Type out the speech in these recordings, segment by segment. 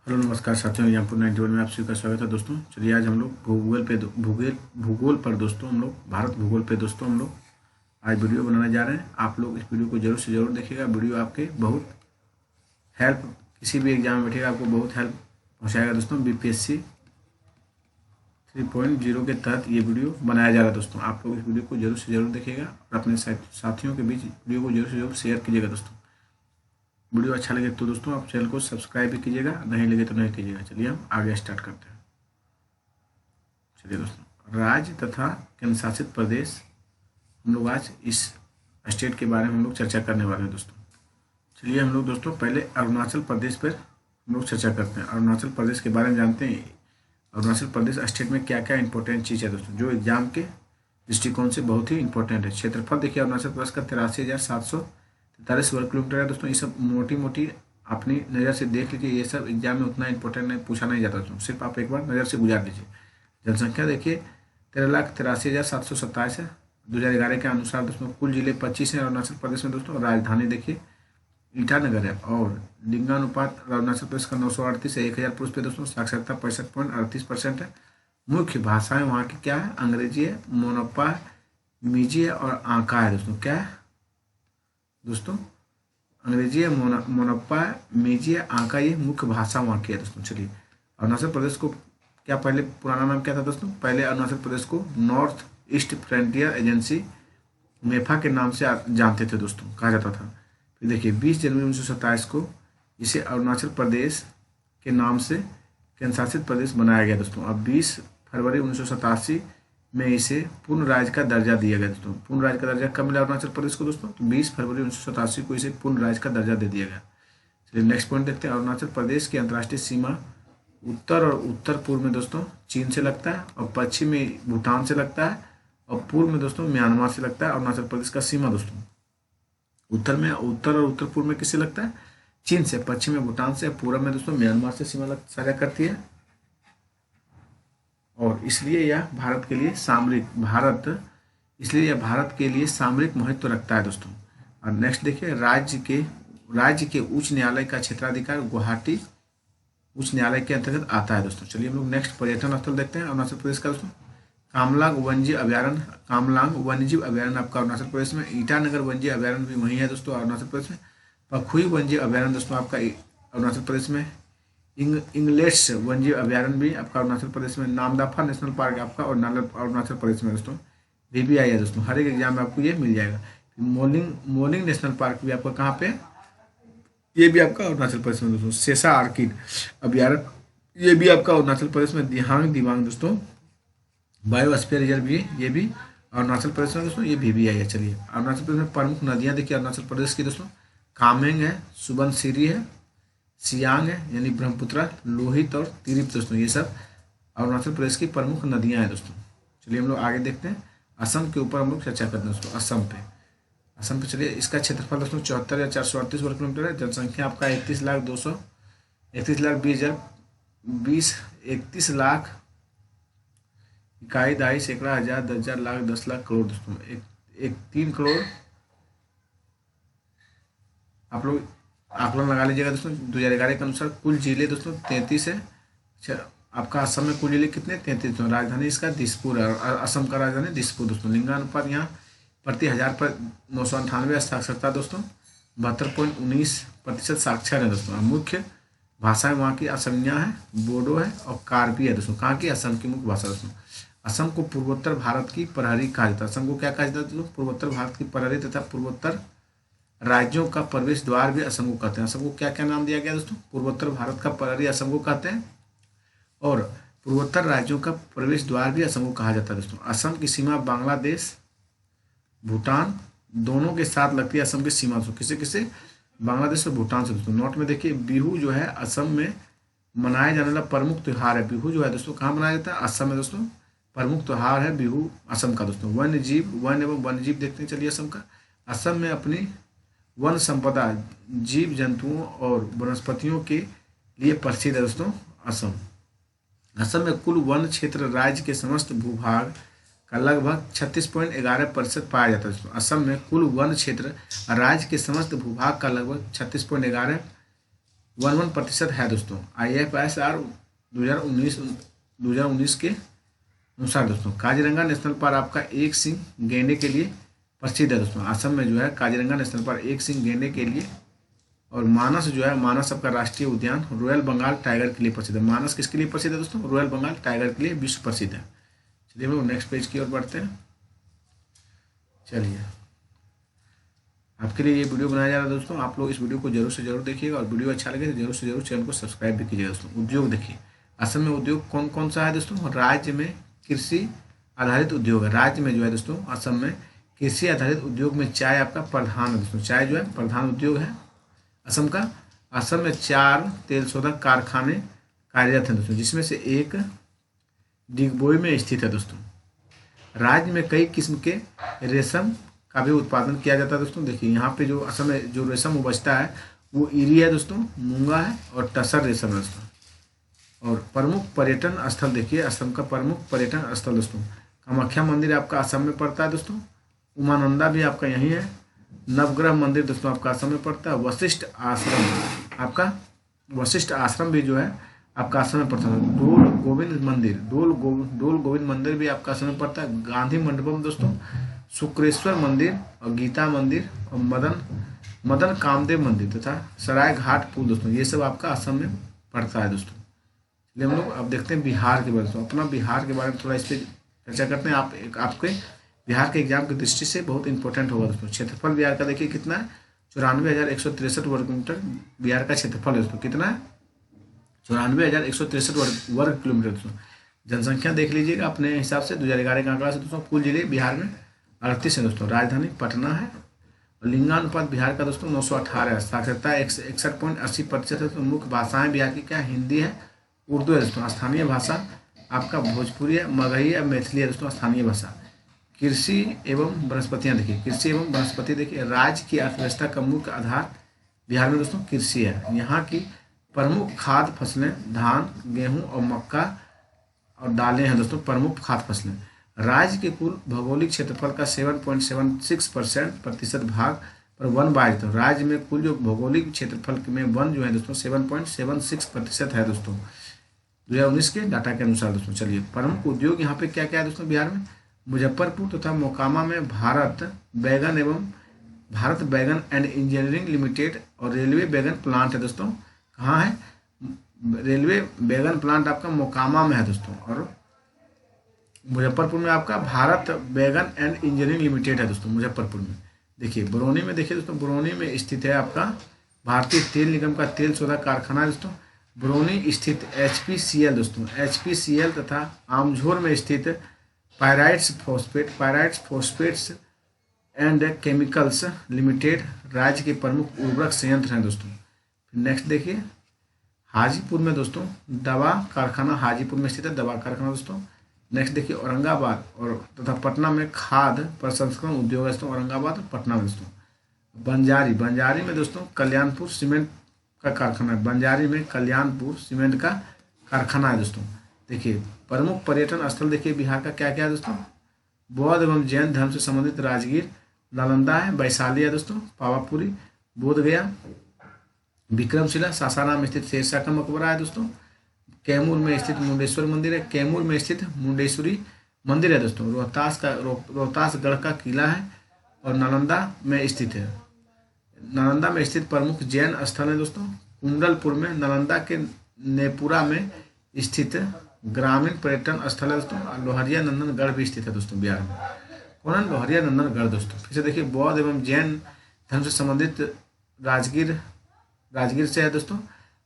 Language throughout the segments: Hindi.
हेलो नमस्कार साथियों, एग्जामपुर 91 में आप सभी का स्वागत है दोस्तों। चलिए आज हम लोग भूगोल पर दोस्तों हम लोग भारत भूगोल पे दोस्तों हम लोग आज वीडियो बनाने जा रहे हैं। आप लोग इस वीडियो को जरूर से जरूर देखिएगा। वीडियो आपके बहुत हेल्प किसी भी एग्जाम में बैठेगा आपको बहुत हेल्प पहुँचाएगा दोस्तों। बीपीएससी 3.0 के तहत ये वीडियो बनाया जा रहा है दोस्तों। आप लोग इस वीडियो को जरूर से जरूर देखिएगा और अपने साथियों के बीच वीडियो को जरूर से जरूर शेयर कीजिएगा दोस्तों। वीडियो अच्छा लगे तो दोस्तों आप चैनल को सब्सक्राइब भी कीजिएगा, नहीं लगे तो नहीं कीजिएगा। चलिए हम आगे स्टार्ट करते हैं। चलिए दोस्तों, राज्य तथा केंद्र शासित प्रदेश हम लोग आज इस स्टेट के बारे में हम लोग चर्चा करने वाले हैं दोस्तों। चलिए हम लोग दोस्तों पहले अरुणाचल प्रदेश पर हम लोग चर्चा करते हैं। अरुणाचल प्रदेश के बारे में जानते हैं। अरुणाचल प्रदेश स्टेट में क्या क्या इंपॉर्टेंट चीज़ है दोस्तों, जो एग्जाम के दृष्टिकोण से बहुत ही इंपॉर्टेंट है। क्षेत्रफल देखिए अरुणाचल प्रदेश का 83,743 वर्ग किलोमीटर है दोस्तों। ये सब मोटी मोटी अपनी नज़र से देख लीजिए, ये सब एग्जाम में उतना इंपॉर्टेंट नहीं पूछा नहीं जाता दोस्तों, सिर्फ आप एक बार नज़र से गुजार लीजिए। जनसंख्या देखिए 13,83,727 है 2011 के अनुसार दोस्तों। कुल जिले 25 हैं अरुणाचल प्रदेश में दोस्तों। राजधानी देखिए ईटानगर है और लिंगानुपात अरुणाचल प्रदेश का 938 है 1000 पुरुष पे दोस्तों। साक्षरता 65.38% है। मुख्य भाषाएं वहाँ की क्या है, अंग्रेजी है, मोनपा है, मिजी है और आंका है दोस्तों। क्या है दोस्तों, अंग्रेजी है, मोनप्पा है, मेजी है, आंका, ये मुख्य भाषा वहाँ की है दोस्तों। चलिए अरुणाचल प्रदेश को क्या पहले पुराना नाम क्या था दोस्तों, पहले अरुणाचल प्रदेश को नॉर्थ ईस्ट फ्रंटियर एजेंसी मेफा के नाम से जानते थे दोस्तों, कहा जाता था। फिर देखिए 20 जनवरी 1927 को इसे अरुणाचल प्रदेश के नाम से केंद्र शासित प्रदेश बनाया गया दोस्तों। अब 20 फरवरी 1987 में इसे पूर्ण राज्य का दर्जा दिया गया दोस्तों। पूर्ण राज्य का दर्जा कब मिला अरुणाचल प्रदेश को दोस्तों, तो 20 फरवरी 1987 को इसे पूर्ण राज्य का दर्जा दे दिया गया। चलिए नेक्स्ट पॉइंट देखते हैं। अरुणाचल प्रदेश की अंतर्राष्ट्रीय सीमा उत्तर और उत्तर पूर्व में दोस्तों चीन से लगता है और पश्चिम में भूटान से लगता है और पूर्व में दोस्तों म्यांमार से लगता है। अरुणाचल प्रदेश का सीमा दोस्तों उत्तर में उत्तर और उत्तर पूर्व में किससे लगता है, चीन से, पश्चिम में भूटान से, पूर्व में दोस्तों म्यांमार से सीमा साझा करती है। और इसलिए यह भारत के लिए भारत के लिए सामरिक महत्व रखता है दोस्तों। और नेक्स्ट देखिए राज्य के उच्च न्यायालय का क्षेत्राधिकार गुवाहाटी उच्च न्यायालय के अंतर्गत आता है दोस्तों। चलिए हम लोग नेक्स्ट पर्यटन स्थल देखते हैं अरुणाचल प्रदेश का दोस्तों। कामलांग वन्यजीव अभ्यारण्य आपका अरुणाचल प्रदेश में। ईटानगर वन्यजीव अभ्यारण्य भी वहीं है दोस्तों अरुणाचल प्रदेश में। पखुई वन्यजीव अभ्यारण्य दोस्तों आपका अरुणाचल प्रदेश में। इंग्लेट्स वन्यजीव अभ्यारण्य भी आपका अरुणाचल प्रदेश में। नामदफा नेशनल पार्क आपका और अरुणाचल प्रदेश में दोस्तों। VBI है दोस्तों, हर एक एग्जाम में आपको ये मिल जाएगा। मोलिंग नेशनल पार्क भी आपका कहाँ पे, ये भी आपका अरुणाचल प्रदेश में दोस्तों। सेसा आर्किड अभ्यारण्य ये भी आपका अरुणाचल प्रदेश में। दिबांग दोस्तों बायोस्फीयर रिजर्व भी, ये भी अरुणाचल प्रदेश में दोस्तों। ये VBI है। चलिए अरुणाचल प्रदेश में प्रमुख नदियाँ देखिए अरुणाचल प्रदेश की दोस्तों। कामेंग है, सुबनसिरी है, सियांग है यानी ब्रह्मपुत्र, लोहित और तिरप दोस्तों, ये सब अरुणाचल प्रदेश की प्रमुख नदियां हैं दोस्तों। चलिए हम लोग आगे देखते हैं। असम के ऊपर हम लोग चर्चा करते हैं दोस्तों। असम पे चलिए इसका क्षेत्रफल दोस्तों 74,438 वर्ग किलोमीटर है। जनसंख्या आपका 31 लाख इकाई, दहाई, सैकड़ा, हजार, 10,000, लाख, 10 लाख, करोड़ दोस्तों। एक 3 करोड़ आप लोग आकलन लगा लीजिएगा दोस्तों। 2011 के अनुसार कुल जिले दोस्तों 33 है। आपका असम में कुल जिले कितने, 33। राजधानी इसका दिसपुर है। असम का राजधानी दिसपुर दोस्तों। लिंगानुपात यहाँ प्रति 1000 पर 998। साक्षरता दोस्तों 72.19% साक्षर है दोस्तों। मुख्य भाषाएं वहाँ की असमिया है, बोडो है और कार्बी है दोस्तों। कहाँ की, असम की मुख्य भाषा दोस्तों। असम को पूर्वोत्तर भारत की प्रहरी कहा जाता है। असम को क्या कहा जाता है दोस्तों, पूर्वोत्तर भारत की प्रहरी तथा पूर्वोत्तर राज्यों का प्रवेश द्वार भी असम को कहते हैं। असम को क्या क्या नाम दिया गया दोस्तों, पूर्वोत्तर भारत का प्रहरी असम को कहते हैं और पूर्वोत्तर राज्यों का प्रवेश द्वार भी असम को कहा जाता है दोस्तों। असम की सीमा बांग्लादेश, भूटान दोनों के साथ लगती है। असम की सीमा दोस्तों किसे किसे, बांग्लादेश और भूटान से दोस्तों। नोट में देखिए बिहू जो है असम में मनाया जाने वाला प्रमुख त्यौहार है। बिहू जो है दोस्तों कहाँ मनाया जाता है, असम में दोस्तों। प्रमुख त्यौहार है बिहू असम का दोस्तों। वन एवं वन्यजीव देखते हैं चलिए असम का। असम में अपनी वन संपदा, जीव जंतुओं और वनस्पतियों के लिए प्रसिद्ध है दोस्तों असम। असम में कुल वन क्षेत्र राज्य के समस्त भूभाग का लगभग 36.11% पाया जाता है। असम में कुल वन क्षेत्र राज्य के समस्त भूभाग का लगभग 36.11 11% है दोस्तों। IFSR 2019 के अनुसार दोस्तों काजीरंगा नेशनल पार्क आपका एक सिंह गैंडे के लिए प्रसिद्ध है दोस्तों। असम में जो है काजीरंगा नेशनल पार्क एक सिंह गैंडे के लिए, और मानस जो है मानस आपका राष्ट्रीय उद्यान रॉयल बंगाल टाइगर के लिए प्रसिद्ध है। मानस किसके लिए प्रसिद्ध है दोस्तों? रॉयल बंगाल टाइगर के लिए विश्व प्रसिद्ध है। चलिए हम लोग नेक्स्ट पेज की ओर बढ़ते हैं। चलिए आपके लिए ये वीडियो बनाया जा रहा है दोस्तों, आप लोग इस वीडियो को जरूर से जरूर देखिएगा, और वीडियो अच्छा लगे तो जरूर से जरूर चैनल को सब्सक्राइब भी कीजिएगा दोस्तों। उद्योग देखिए, असम में उद्योग कौन कौन सा है दोस्तों? राज्य में कृषि आधारित उद्योग है। राज्य में जो है दोस्तों असम में कृषि आधारित उद्योग में चाय आपका प्रधान है दोस्तों। चाय जो है प्रधान उद्योग है असम का। असम में 4 तेल शोधक कारखाने कार्यरत हैं दोस्तों, जिसमें से एक डिगबोई में स्थित है दोस्तों। राज्य में कई किस्म के रेशम का भी उत्पादन किया जाता है दोस्तों। देखिए यहाँ पे जो असम में जो रेशम उपजता है वो इरी है दोस्तों, मूंगा है और टसर रेशम है दोस्तों। और प्रमुख पर्यटन स्थल देखिए, असम का प्रमुख पर्यटन स्थल दोस्तों कामाख्या मंदिर आपका असम में पड़ता है दोस्तों। उमानंदा भी आपका यहीं है। नवग्रह मंदिर दोस्तों आपका असम में पड़ता है। वशिष्ठ आश्रम आपका, वशिष्ठ आश्रम भी जो है आपका असम में पड़ता है। डोल गोविंद मंदिर, डोल गोविंद मंदिर भी आपका असम में पड़ता है। गांधी मंडपम दोस्तों, शुक्रेश्वर मंदिर और गीता मंदिर और मदन कामदेव मंदिर तथा सराय घाट पुल दोस्तों, ये सब आपका असम में पड़ता है दोस्तों। चलिए हम लोग अब देखते हैं बिहार के बारे में। अपना बिहार के बारे में थोड़ा इस पर चर्चा करते हैं। आपके बिहार के एग्जाम की दृष्टि से बहुत इंपॉर्टेंट होगा दोस्तों। क्षेत्रफल बिहार का देखिए कितना है, 94,163 वर्ग किलोमीटर बिहार का क्षेत्रफल है दोस्तों। कितना है? 94,163 वर्ग किलोमीटर दोस्तों। जनसंख्या देख लीजिएगा अपने हिसाब से 2011 का आंकड़ा से दोस्तों। कुल जिले बिहार में 38 है दोस्तों। राजधानी पटना है। और लिंगानुपात बिहार का दोस्तों 918 है। साक्षरता 61.80% है दोस्तों। मुख्य भाषाएं बिहार की क्या है? हिंदी है, उर्दू है दोस्तों। स्थानीय भाषा आपका भोजपुरी है, मगही है, मैथिली है दोस्तों स्थानीय भाषा। कृषि एवं वनस्पतियाँ देखिए, कृषि एवं वनस्पति देखिए, राज्य की अर्थव्यवस्था का मुख्य आधार बिहार में दोस्तों कृषि है। यहाँ की प्रमुख खाद्य फसलें धान, गेहूं और मक्का और दालें हैं दोस्तों, प्रमुख खाद्य फसलें। राज्य के कुल भौगोलिक क्षेत्रफल का 7.76% भाग पर वन बाय दोस्तों। राज्य में कुल जो भौगोलिक क्षेत्रफल में वन जो है दोस्तों 7.76% है दोस्तों, 2019 के डाटा के अनुसार दोस्तों। चलिए प्रमुख उद्योग यहाँ पे क्या क्या है दोस्तों बिहार में? मुजफ्फरपुर तथा मोकामा में भारत बैगन एंड इंजीनियरिंग लिमिटेड और रेलवे बैगन प्लांट है दोस्तों। कहाँ है? रेलवे बैगन प्लांट आपका मोकामा में है दोस्तों। और मुजफ्फरपुर में आपका भारत बैगन एंड इंजीनियरिंग लिमिटेड है दोस्तों मुजफ्फरपुर में। देखिए बरौनी में देखिए दोस्तों, बरौनी में स्थित है आपका भारतीय तेल निगम का तेल शोधक कारखाना दोस्तों। बरौनी स्थित HPCL दोस्तों, HPCL तथा आमझोर में स्थित pyrites phosphates and chemicals limited राज्य के प्रमुख उर्वरक संयंत्र हैं दोस्तों। नेक्स्ट देखिए हाजीपुर में दोस्तों दवा कारखाना, हाजीपुर में स्थित है दवा कारखाना दोस्तों। नेक्स्ट देखिए औरंगाबाद और तथा पटना में खाद्य प्रसंस्करण उद्योग है दोस्तों, औरंगाबाद और पटना में दोस्तों। बंजारी में दोस्तों कल्याणपुर सीमेंट का कारखाना है। बंजारी में कल्याणपुर सीमेंट का कारखाना है दोस्तों। देखिए प्रमुख पर्यटन स्थल देखिए बिहार का क्या क्या है दोस्तों? बौद्ध एवं जैन धर्म से संबंधित राजगीर, नालंदा है, वैशाली है दोस्तों, पावापुरी, बोधगया, विक्रमशिला, सासाराम स्थित शेरशाह का मकबरा है दोस्तों। कैमूर में स्थित मुंडेश्वर मंदिर है, कैमूर में स्थित मुंडेश्वरी मंदिर है दोस्तों। रोहतासगढ़ का किला है और नालंदा में स्थित है। नालंदा में स्थित प्रमुख जैन स्थल है दोस्तों। कुंडलपुर में नालंदा के नेपुरा में स्थित ग्रामीण पर्यटन स्थल है दोस्तों। लोहरिया नंदनगढ़ भी स्थित है दोस्तों बिहार में। कौन है? लोहरिया नंदनगढ़ दोस्तों। फिर से देखिए बौद्ध एवं जैन धर्म से संबंधित राजगीर से है दोस्तों।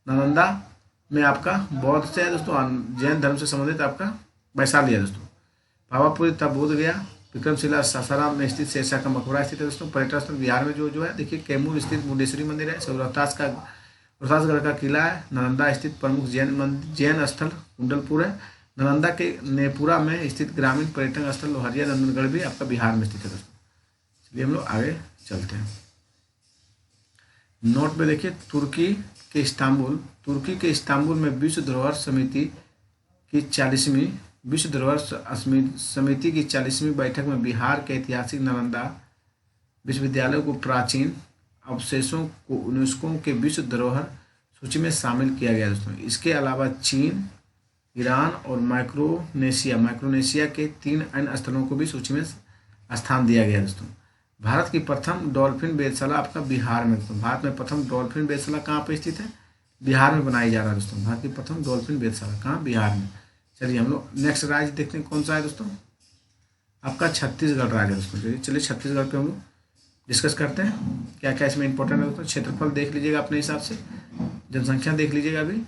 नालंदा में आपका बौद्ध से है दोस्तों। जैन धर्म से संबंधित आपका वैशाली है दोस्तों। पावापुरी तब बोध गया, विक्रमशिला सासाराम में स्थित शेरशाह का मकबरा स्थित है दोस्तों। पर्यटन स्थल बिहार में जो है देखिए कैमूर स्थित मुंडेश्वरी मंदिर है, रोहतासगढ़ का किला है, नालंदा स्थित प्रमुख जैन स्थल कुंडलपुर है, नालंदा के नेपुरा में स्थित ग्रामीण पर्यटन स्थल लोहरिया नंदनगढ़ भी आपका बिहार में स्थित है दोस्तों। चलिए हम लोग आगे चलते हैं। नोट में देखिए तुर्की के इस्तांबुल में विश्व धरोहर समिति की 40वीं बैठक में बिहार के ऐतिहासिक नालंदा विश्वविद्यालय को प्राचीन अवशेषों को यूनेस्को के विश्व धरोहर सूची में शामिल किया गया दोस्तों। इसके अलावा चीन, ईरान और माइक्रोनेशिया के 3 अन्य स्थलों को भी सूची में स्थान दिया गया दोस्तों। भारत की प्रथम डॉल्फिन वेधशाला आपका बिहार में दोस्तों। भारत में प्रथम डॉल्फिन वेधशाला कहाँ पर स्थित है? बिहार में बनाई जा रहा है दोस्तों। भारत की प्रथम डॉल्फिन वेधशाला कहाँ? बिहार में। चलिए हम लोग नेक्स्ट राज्य देखते हैं कौन सा है दोस्तों, आपका छत्तीसगढ़ राज्य है दोस्तों। चलिए छत्तीसगढ़ पे हम लोग डिस्कस करते हैं क्या क्या इसमें इंपॉर्टेंट है दोस्तों। क्षेत्रफल देख लीजिएगा अपने हिसाब से, जनसंख्या देख लीजिएगा अभी,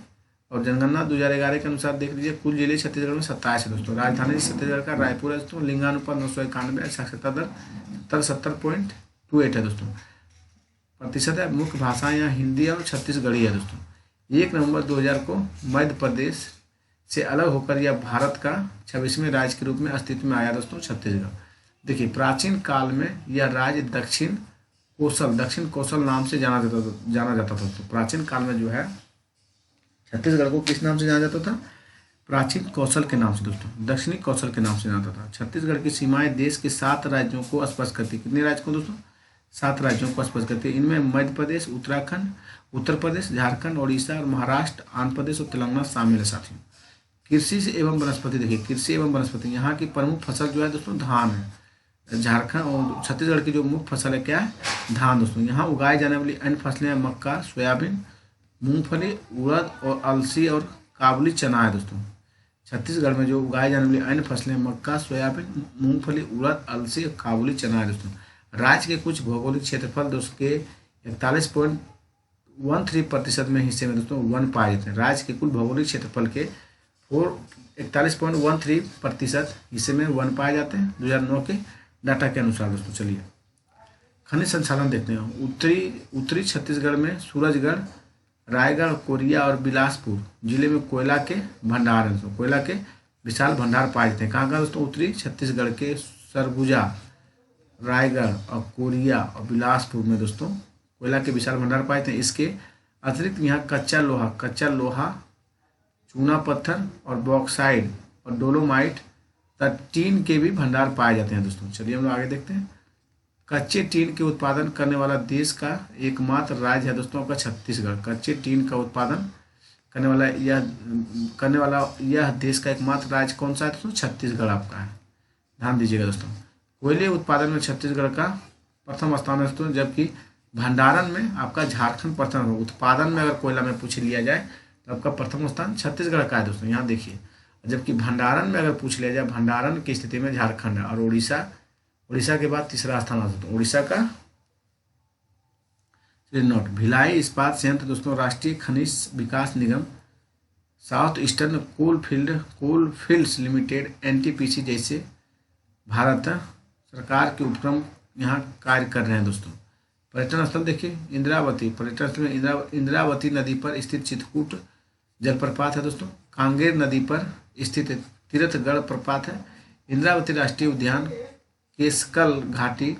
और जनगणना 2011 के अनुसार देख लीजिए। कुल जिले छत्तीसगढ़ में 27 है दोस्तों। राजधानी छत्तीसगढ़ का रायपुर है दोस्तों। लिंगानुपात 991 है। साक्षरता दर 70.28 है दोस्तों। प्रतिशत है मुख्य भाषाएं यहाँ हिंदी और छत्तीसगढ़ी है दोस्तों। 1 नवंबर 2000 को मध्य प्रदेश से अलग होकर यह भारत का 26वें राज्य के रूप में अस्तित्व में आया दोस्तों छत्तीसगढ़। देखिए प्राचीन काल में यह राज्य दक्षिण कौशल नाम से जाना जाता था दोस्तों। प्राचीन काल में जो है छत्तीसगढ़ को किस नाम से जाना जाता था? प्राचीन कौशल के नाम से दोस्तों, दक्षिणी कौशल के नाम से जाना जाता था। छत्तीसगढ़ की सीमाएं देश के 7 राज्यों को स्पर्श करती। कितने राज्य को दोस्तों? 7 राज्यों को स्पर्श करती है। इनमें मध्य प्रदेश, उत्तराखंड, उत्तर प्रदेश, झारखंड, उड़ीसा और महाराष्ट्र, आंध्र प्रदेश और तेलंगाना शामिल है साथियों। कृषि से एवं वनस्पति, देखिए कृषि एवं वनस्पति, यहाँ की प्रमुख फसल जो है दोस्तों धान है। झारखंड और छत्तीसगढ़ की जो मुख्य फसल है क्या है? धान दोस्तों। यहाँ उगाई जाने वाली अन्य फसलें मक्का, सोयाबीन, मूंगफली, उड़द और अलसी और काबुली चना है दोस्तों। छत्तीसगढ़ में जो उगाई जाने वाली अन्य फसलें मक्का, सोयाबीन, मूंगफली, उड़द, अलसी और काबुली चना है दोस्तों। राज्य के कुछ भौगोलिक क्षेत्रफल दोस्तों के 41.13% में हिस्से में दोस्तों वन पाए जाते हैं। राज्य के कुल भौगोलिक क्षेत्रफल के 41.13% हिस्से में वन पाए जाते हैं 2009 के डाटा के अनुसार दोस्तों। चलिए खनिज संसाधन देखते हैं। उत्तरी छत्तीसगढ़ में सूरजगढ़, रायगढ़, कोरिया और बिलासपुर जिले में कोयला के भंडार हैं दोस्तों। कोयला के विशाल भंडार पाए जाते हैं। कहाँ कहाँ दोस्तों? उत्तरी छत्तीसगढ़ के सरगुजा, रायगढ़ और कोरिया और बिलासपुर में दोस्तों कोयला के विशाल भंडार पाए जाते हैं। इसके अतिरिक्त यहाँ कच्चा लोहा, चूना पत्थर और बॉक्साइड और डोलोमाइट तथा टीन के भी भंडार पाए जाते हैं दोस्तों। चलिए हम लोग आगे देखते हैं। कच्चे टीन के उत्पादन करने वाला देश का एकमात्र राज्य है दोस्तों आपका छत्तीसगढ़। कच्चे टीन का उत्पादन करने वाला यह देश का एकमात्र राज्य कौन सा है दोस्तों? छत्तीसगढ़ आपका है। ध्यान दीजिएगा दोस्तों। कोयले उत्पादन में छत्तीसगढ़ का प्रथम स्थान है दोस्तों, जबकि भंडारण में आपका झारखंड प्रथम है। उत्पादन में अगर कोयला में पूछ लिया जाए तो आपका प्रथम स्थान छत्तीसगढ़ का है दोस्तों। यहाँ देखिए, जबकि भंडारण में अगर पूछ लिया जाए, भंडारण की स्थिति में झारखंड है और उड़ीसा के बाद तीसरा स्थान आता है उड़ीसा का। नोट, भिलाई इस्पात संयंत्र दोस्तों राष्ट्रीय खनिज विकास निगम, South Eastern Coalfields Limited NTPC जैसे भारत सरकार के उपक्रम यहाँ कार्य कर रहे हैं दोस्तों। पर्यटन स्थल देखिए, इंद्रावती पर्यटन स्थल में इंद्रावती नदी पर स्थित चित्रकूट जलप्रपात है दोस्तों। कांगेर नदी पर स्थित तीर्थगढ़ प्रपात है। इंद्रावती राष्ट्रीय उद्यान, केसकल घाटी,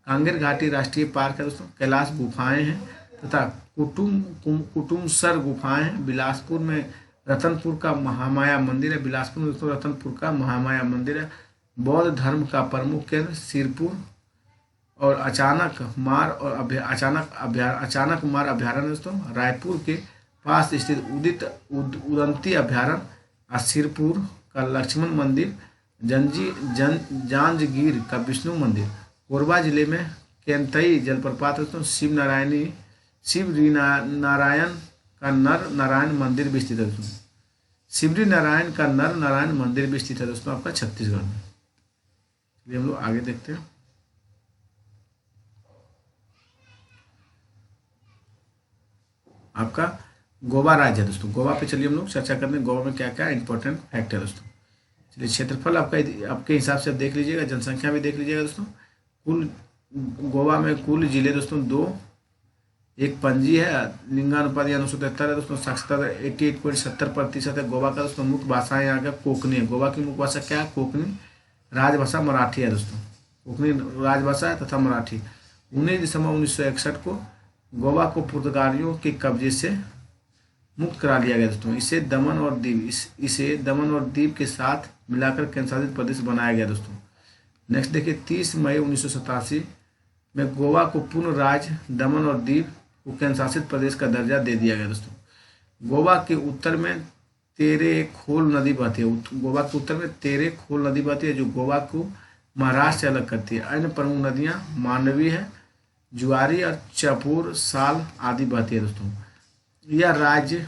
कांगेर घाटी राष्ट्रीय पार्क है दोस्तों। कैलाश गुफाएं हैं तथा कुटुमसर गुफाएं हैं। बिलासपुर में रतनपुर का महामाया मंदिर है। बिलासपुर में दोस्तों रतनपुर का महामाया मंदिर है। बौद्ध धर्म का प्रमुख केंद्र सिरपुर और अचानक मार अभ्यारण्य दोस्तों रायपुर के पास स्थित उदंती अभ्यारण्य, सिरपुर का लक्ष्मण मंदिर, जांजगीर का विष्णु मंदिर, कोरबा जिले में केंतई जलप्रपात दोस्तों, शिवरी नारायण का नर नारायण मंदिर भी स्थित है दोस्तों। शिवरी नारायण का नर नारायण मंदिर भी स्थित है दोस्तों आपका छत्तीसगढ़ में। चलिए हम लोग आगे देखते हैं। आपका गोवा राज्य है दोस्तों। गोवा पे चलिए हम लोग चर्चा करते हैं। गोवा में क्या क्या इंपॉर्टेंट फैक्ट है दोस्तों। चलिए क्षेत्रफल आपके हिसाब से आप देख लीजिएगा, जनसंख्या भी देख लीजिएगा दोस्तों। कुल गोवा में कुल जिले दोस्तों 2, एक पणजी है, लिंगानुपात 973 है दोस्तों। साक्षरता दर 88.70% है। गोवा का दोस्तों मुख्य भाषाएं यहाँ का कोंकणी है। गोवा की मुख्य भाषा क्या है? कोंकणी। राजभाषा मराठी है दोस्तों। कोंकणी राजभाषा है तथा मराठी। 19 दिसंबर 1961 को गोवा को पुर्तगालियों के कब्जे से मुक्त करा लिया गया दोस्तों। इसे दमन और दीव के साथ मिलाकर केंद्रशासित प्रदेश बनाया गया दोस्तों। नेक्स्ट देखिए, 30 मई 1987 में गोवा को पूर्ण राज्य, दमन और दीव को केंद्रशासित प्रदेश का दर्जा दे दिया गया दोस्तों। गोवा के उत्तर में तेरेखोल नदी बहती है। गोवा के उत्तर में तेरेखोल नदी बहती है जो गोवा को महाराष्ट्र से अलग करती है। अन्य प्रमुख नदियां मांडवी है, जुआरी और चपूर साल आदि बहती है दोस्तों। यह राज्य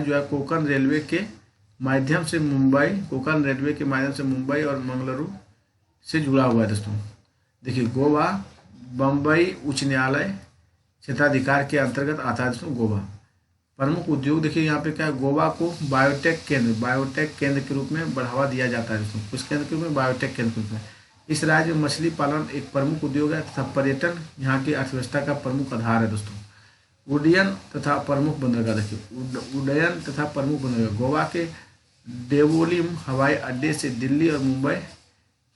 जो है कोंकण रेलवे के माध्यम से मुंबई और मंगलुरु से जुड़ा हुआ है दोस्तों। देखिए गोवा बम्बई उच्च न्यायालय क्षेत्राधिकार के अंतर्गत आता है दोस्तों गोवा। प्रमुख उद्योग देखिए यहाँ पे क्या है, गोवा को बायोटेक केंद्र के रूप में बढ़ावा दिया जाता है दोस्तों। किस केंद्र के रूप में? बायोटेक केंद्र के रूप में। इस राज्य में मछली पालन एक प्रमुख उद्योग है तथा पर्यटन यहाँ की अर्थव्यवस्था का प्रमुख आधार है दोस्तों। उड्डयन तथा प्रमुख बंदरगाह देखिए, उड्डयन तथा प्रमुख बंदरगाह गोवा के देवोलीम हवाई अड्डे से दिल्ली और मुंबई,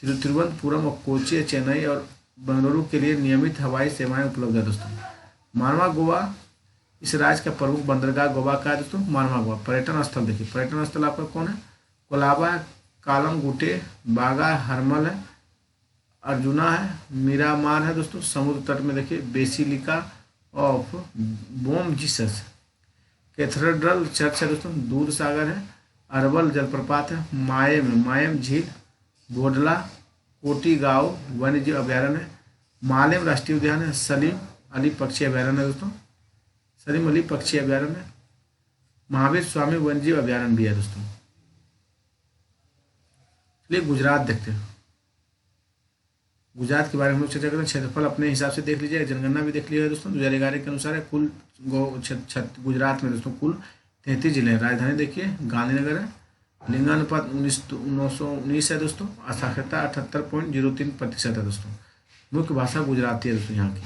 तिरुवनंतपुरम और कोच्चि, चेन्नई और बेंगलुरु के लिए नियमित हवाई सेवाएं उपलब्ध है दोस्तों। मानवा गोवा इस राज्य का प्रमुख बंदरगाह गोवा का है दोस्तों, मानवा गोवा। पर्यटन स्थल देखिए, पर्यटन स्थल आपका कौन है? कोलाबा है, कालमगुटे, बागा हरमल है, अर्जुना है, मीरामार है दोस्तों। समुद्र तट में देखिए Basilica of Bom Jesus, cathedral church है दोस्तों, दूध सागर है, अरवल जलप्रपात है, मायम झील, बोडला कोटी गांव वन्यजीव अभयारण्य है, मालेम राष्ट्रीय उद्यान है, सलीम अली पक्षी अभयारण्य है दोस्तों, सलीम अली पक्षी अभयारण्य, महावीर स्वामी वन्यजीव अभयारण्य भी है दोस्तों। चलिए गुजरात देखते हैं। गुजरात के बारे में हम लोग चर्चा करें। क्षेत्रफल अपने हिसाब से देख लीजिए, जनगणना भी देख लीजिए दोस्तों। 2011 के अनुसार है कुल गुजरात में दोस्तों कुल 33 जिले हैं। राजधानी देखिए गांधीनगर है, लिंगानुपात 1919 है दोस्तों, साक्षरता 78.03% है दोस्तों। मुख्य भाषा गुजराती है दोस्तों यहाँ की।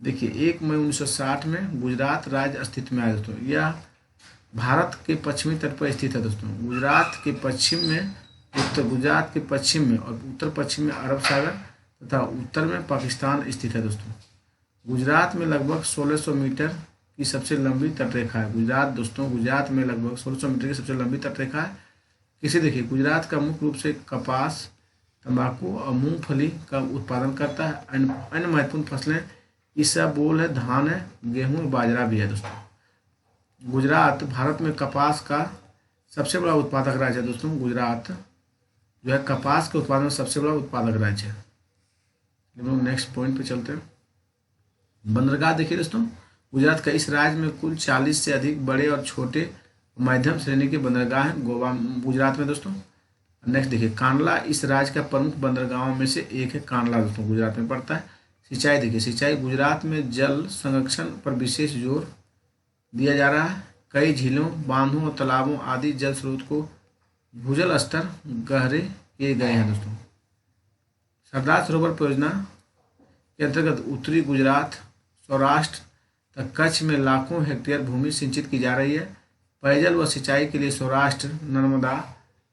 देखिए 1 मई 1960 में गुजरात राज्य अस्तित्व में आया दोस्तों। यह भारत के पश्चिमी तट पर स्थित है दोस्तों। गुजरात के पश्चिम में और उत्तर पश्चिम में अरब सागर तथा उत्तर में पाकिस्तान स्थित है दोस्तों। गुजरात में लगभग 1600 मीटर की सबसे लंबी तटरेखा है। गुजरात में लगभग 1600 मीटर की सबसे लंबी तटरेखा है। किसे देखिए, गुजरात का मुख्य रूप से कपास, तंबाकू और मूंगफली का उत्पादन करता है। अन्य महत्वपूर्ण फसलें इसबगोल है, धान है, गेहूं और बाजरा भी है दोस्तों। गुजरात भारत में कपास का सबसे बड़ा उत्पादक राज्य है दोस्तों। गुजरात जो है कपास के उत्पादन में सबसे बड़ा उत्पादक राज्य है। हम लोग नेक्स्ट पॉइंट पे चलते हैं। बंदरगाह देखिए दोस्तों, गुजरात का इस राज्य में कुल 40 से अधिक बड़े और छोटे मध्यम श्रेणी के बंदरगाह हैं गुजरात में दोस्तों। नेक्स्ट देखिए, कांडला इस राज्य का प्रमुख बंदरगाहों में से एक है। कांडला दोस्तों गुजरात में पड़ता है। सिंचाई देखिए, सिंचाई गुजरात में जल संरक्षण पर विशेष जोर दिया जा रहा है। कई झीलों, बांधों और तालाबों आदि जल स्रोत को भूजल स्तर गहरे किए गए हैं दोस्तों। सरदार सरोवर परियोजना के अंतर्गत उत्तरी गुजरात, सौराष्ट्र तक कच्छ में लाखों हेक्टेयर भूमि सिंचित की जा रही है। पेयजल व सिंचाई के लिए सौराष्ट्र नर्मदा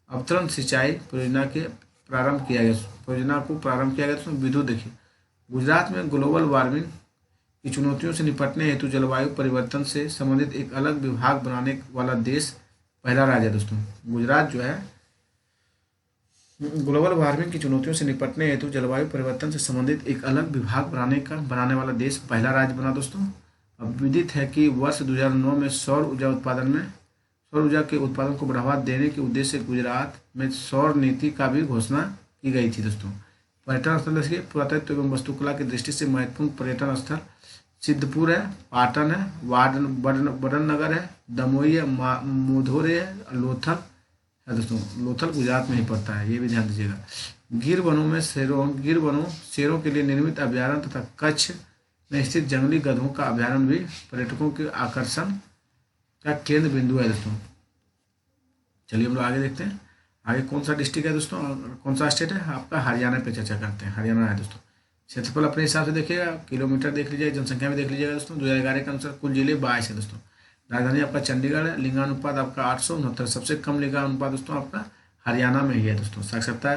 अवतरण सिंचाई परियोजना को प्रारंभ किया गया दोस्तों। विद्युत देखिए, गुजरात में ग्लोबल वार्मिंग की चुनौतियों से निपटने हेतु जलवायु परिवर्तन से संबंधित एक अलग विभाग बनाने वाला देश पहला राज्य है दोस्तों। गुजरात जो है ग्लोबल वार्मिंग की चुनौतियों से निपटने हेतु जलवायु परिवर्तन से संबंधित एक अलग विभाग बनाने वाला देश पहला राज्य बना दोस्तों। अब विदित है कि वर्ष 2009 में सौर ऊर्जा के उत्पादन को बढ़ावा देने के उद्देश्य से गुजरात में सौर नीति का भी घोषणा की गई थी दोस्तों। पर्यटन स्थल देखिए, पुरातत्व एवं वास्तुकला की दृष्टि से महत्वपूर्ण पर्यटन स्थल सिद्धपुर है, पाटन है, बड़नगर है, दमोई है, मोधोरे है, लोथल है दोस्तों। लोथल गुजरात में ही पड़ता है, ये भी ध्यान दीजिएगा। गिर वनों शेरों के लिए निर्मित अभ्यारण्य तथा कच्छ में स्थित जंगली गधों का अभ्यारण्य भी पर्यटकों के आकर्षण का केंद्र बिंदु है दोस्तों। चलिए हम लोग आगे देखते हैं। आगे कौन सा डिस्ट्रिक्ट है दोस्तों, कौन सा स्टेट है आपका? हरियाणा पे चर्चा करते हैं। हरियाणा है दोस्तों। क्षेत्रफल अपने हिसाब से देखिएगा, किलोमीटर देख लीजिएगा, जनसंख्या में देख लीजिएगा दोस्तों। 2011 के अनुसार कुल जिले 22 है दोस्तों। राजधानी आपका चंडीगढ़ है। लिंगानुपात आपका 869, सबसे कम लिंगानुपात दोस्तों आपका हरियाणा में ही है दोस्तों। साक्षरता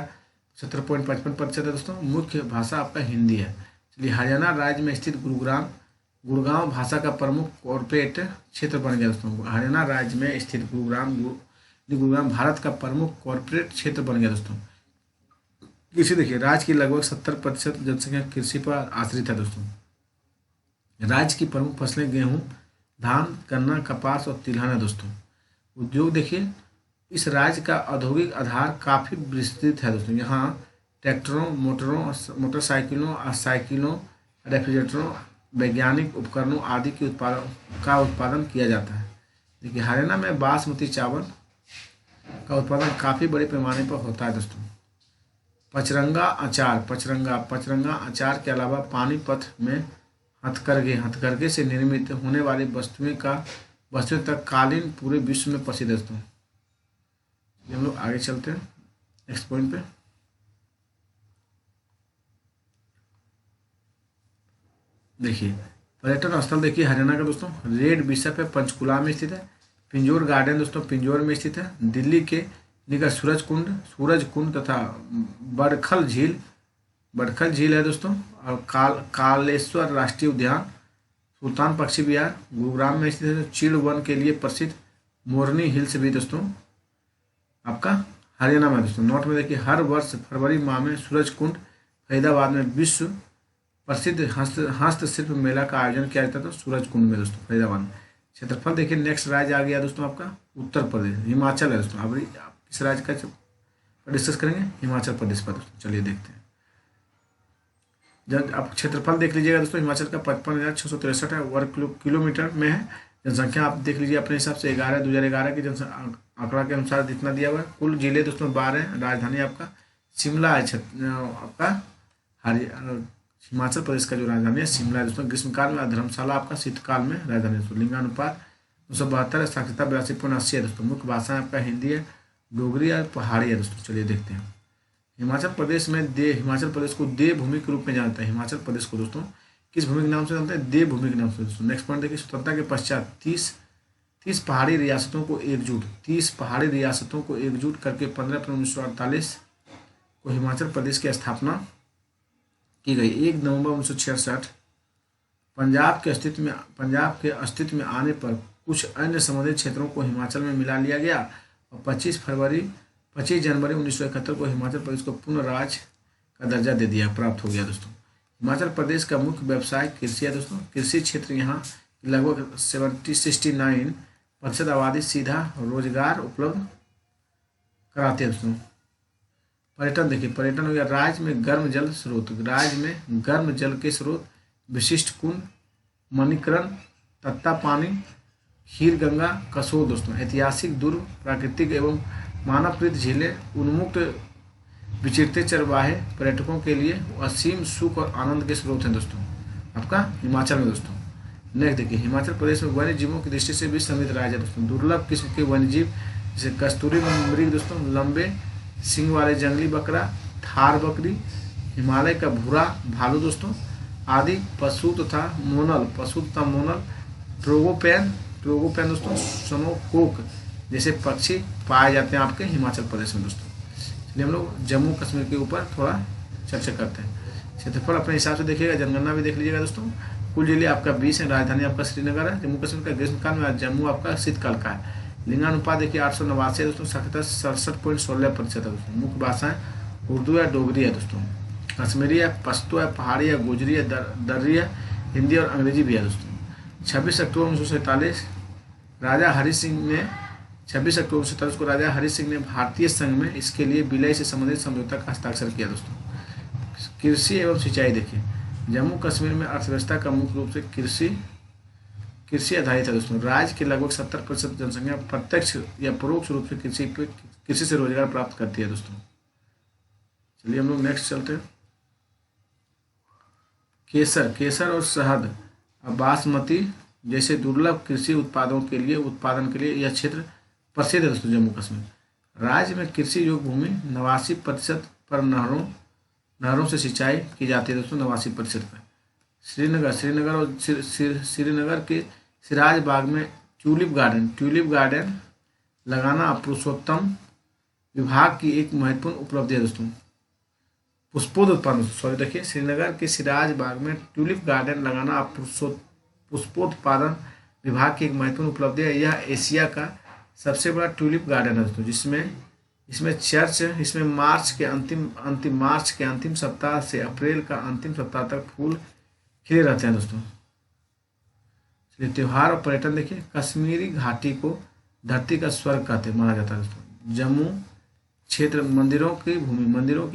70.55% है दोस्तों। मुख्य भाषा आपका हिंदी है। चलिए, हरियाणा राज्य में स्थित गुड़गांव भाषा का प्रमुख कॉर्पोरेट क्षेत्र बन गया दोस्तों। हरियाणा राज्य में स्थित गुड़गांव भारत का प्रमुख कॉर्पोरेट क्षेत्र बन गया दोस्तों। कृषि देखिए, राज्य की लगभग 70% जनसंख्या कृषि पर आश्रित है दोस्तों। राज्य की प्रमुख फसलें गेहूं, धान, गन्ना, कपास और तिलहन है दोस्तों। उद्योग देखिए, इस राज्य का औद्योगिक आधार काफ़ी विस्तृत है दोस्तों। यहाँ ट्रैक्टरों, मोटरसाइकिलों, साइकिलों, रेफ्रिजरेटरों, वैज्ञानिक उपकरणों आदि के उत्पादन किया जाता है। देखिए, हरियाणा में बासमती चावल का उत्पादन काफ़ी बड़े पैमाने पर होता है दोस्तों। पचरंगा अचार, पचरंगा अचार के अलावा पानीपत में हथकरघे से निर्मित होने वाली वस्तुएं तक कालीन पूरे विश्व में प्रसिद्ध है दोस्तों। हम लोग आगे चलते हैं नेक्स्ट पॉइंट पे। देखिए, पर्यटन स्थल देखिए हरियाणा का दोस्तों, रेड बिशप है, पंचकुला में स्थित है। पिंजौर गार्डन दोस्तों पिंजौर में स्थित है। दिल्ली के निकट सूरज कुंड तथा बड़खल झील है दोस्तों। और कालेश्वर राष्ट्रीय उद्यान, सुल्तान पक्षी विहार गुरुग्राम में स्थित है। चीड़ वन के लिए प्रसिद्ध मोरनी हिल्स भी दोस्तों आपका हरियाणा में दोस्तों। नोट में देखिए, हर वर्ष फरवरी माह में सूरज कुंड फरीदाबाद में विश्व प्रसिद्ध हस्तशिल्प मेला का आयोजन किया जाता था सूरज कुंड में दोस्तों, फरीदाबाद में। क्षेत्रफल देखिए, नेक्स्ट राज्य आ गया दोस्तों आपका उत्तर प्रदेश, हिमाचल है दोस्तों। अब किस राज्य का डिस्कस करेंगे? हिमाचल प्रदेश पर दोस्तों। चलिए देखते हैं। जब आप क्षेत्रफल देख लीजिएगा दोस्तों, हिमाचल का 55,663 है वर्ग किलोमीटर में है। जनसंख्या आप देख लीजिए अपने हिसाब से 2011 की जनसंख्या आंकड़ा के अनुसार जितना दिया हुआ है। कुल जिले दोस्तों 12 हैं। राजधानी आपका शिमला है, आपका हिमाचल प्रदेश का जो राजधानी है शिमला है दोस्तों। ग्रीष्मकाल में धर्मशाला आपका, शीतकाल में राजधानी दोस्तों। लिंगानुपात 272 है। साक्षरता 82.80 है दोस्तों। मुख्य भाषा आपका हिंदी है, डोगरी है, पहाड़ी है दोस्तों। चलिए देखते हैं। हिमाचल प्रदेश को देवभूमि के रूप में जानते हैं। हिमाचल प्रदेश को दोस्तों किस भूमि के नाम से जानते हैं? देवभूमि के नाम से दोस्तों। नेक्स्ट पॉइंट देखिए, स्वतंत्रता के पश्चात 30 पहाड़ी रियासतों को एकजुट करके 15 अप्रैल 1948 को हिमाचल प्रदेश की स्थापना की गई। 1 नवंबर 1966 पंजाब के अस्तित्व में आने पर कुछ अन्य संबंधित क्षेत्रों को हिमाचल में मिला लिया गया और 25 जनवरी 1971 को हिमाचल प्रदेश को पूर्ण राज्य का दर्जा प्राप्त हो गया दोस्तों। हिमाचल प्रदेश का मुख्य व्यवसाय कृषि है दोस्तों। कृषि क्षेत्र यहाँ लगभग 69% आबादी सीधा रोजगार उपलब्ध कराते हैं दोस्तों। पर्यटन देखिए, पर्यटन हो गया, राज्य में गर्म जल के स्रोत विशिष्ट कुंड, मणिकरण, तत्ता पानी, खीर गंगा, कसोल दोस्तों। ऐतिहासिक दुर्ग, प्राकृतिक एवं मानवकृत झीलें, उन्मुक्त विचरते चरवाहे पर्यटकों के लिए असीम सुख और आनंद के स्रोत हैं दोस्तों आपका हिमाचल में दोस्तों। नेक्स्ट देखिए, हिमाचल प्रदेश में वन्य जीवों की दृष्टि से भी समृद्ध राज्य है दोस्तों। दुर्लभ किस्म के वन्य जीव जैसे कस्तूरी मृग दोस्तों, लंबे सींग वाले जंगली बकरा, थार बकरी, हिमालय का भूरा भालू दोस्तों आदि, पशु तथा मोनल, ट्रोगोपैन दोस्तों, स्नोकॉक जैसे पक्षी पाए जाते हैं आपके हिमाचल प्रदेश में दोस्तों। चलिए हम लोग जम्मू कश्मीर के ऊपर थोड़ा चर्चा करते हैं। क्षेत्रफल अपने हिसाब से देखिएगा, जनगणना भी देख लीजिएगा दोस्तों। कुल जिले आपका 20 है। राजधानी आपका श्रीनगर है। जम्मू कश्मीर का ग्रीष्मकाल में, जम्मू आपका शीतकाल का है। लिंगानुपात देखिए 889 है दोस्तों। साक्षरता 67.16% है दोस्तों। मुख्य भाषाएं उर्दू है, डोगरी है दोस्तों। कश्मीरी है, पश्तो है, पहाड़ी है, गोजरी है, दर्री है, हिंदी और अंग्रेजी भी है दोस्तों। 26 अक्टूबर 1947 राजा हरि सिंह ने भारतीय संघ में इसके लिए विलय से संबंधित समझौता का हस्ताक्षर किया दोस्तों। कृषि एवं सिंचाई देखिए, जम्मू कश्मीर में अर्थव्यवस्था का मुख्य रूप से कृषि आधारित है दोस्तों। राज्य के लगभग 70% जनसंख्या प्रत्यक्ष या परोक्ष रूप से कृषि से रोजगार प्राप्त करती है दोस्तों। चलिए हम लोग नेक्स्ट चलते हैं। केसर और शहद, बासमती जैसे दुर्लभ कृषि उत्पादन के लिए यह क्षेत्र प्रसिद्ध है दोस्तों जम्मू कश्मीर। राज्य में कृषि योग्य भूमि 89% पर नहरों से सिंचाई की जाती है दोस्तों। 89% पर। श्रीनगर के सिराज बाग में ट्यूलिप गार्डन लगाना पुरुषोत्तम विभाग की एक महत्वपूर्ण उपलब्धि है दोस्तों। पुष्पोत्पादन देखिए, श्रीनगर के सिराज बाग में ट्यूलिप गार्डन लगाना पुष्पोत्पादन विभाग की एक महत्वपूर्ण उपलब्धि है। यह एशिया का सबसे बड़ा ट्यूलिप गार्डन है दोस्तों, इसमें मार्च के अंतिम सप्ताह से अप्रैल का अंतिम सप्ताह तक फूल खिले रहते हैं दोस्तों। चलिए त्योहार और पर्यटन देखिए। कश्मीरी घाटी को धरती का स्वर्ग कहते माना जाता है दोस्तों। जम्मू क्षेत्र मंदिरों की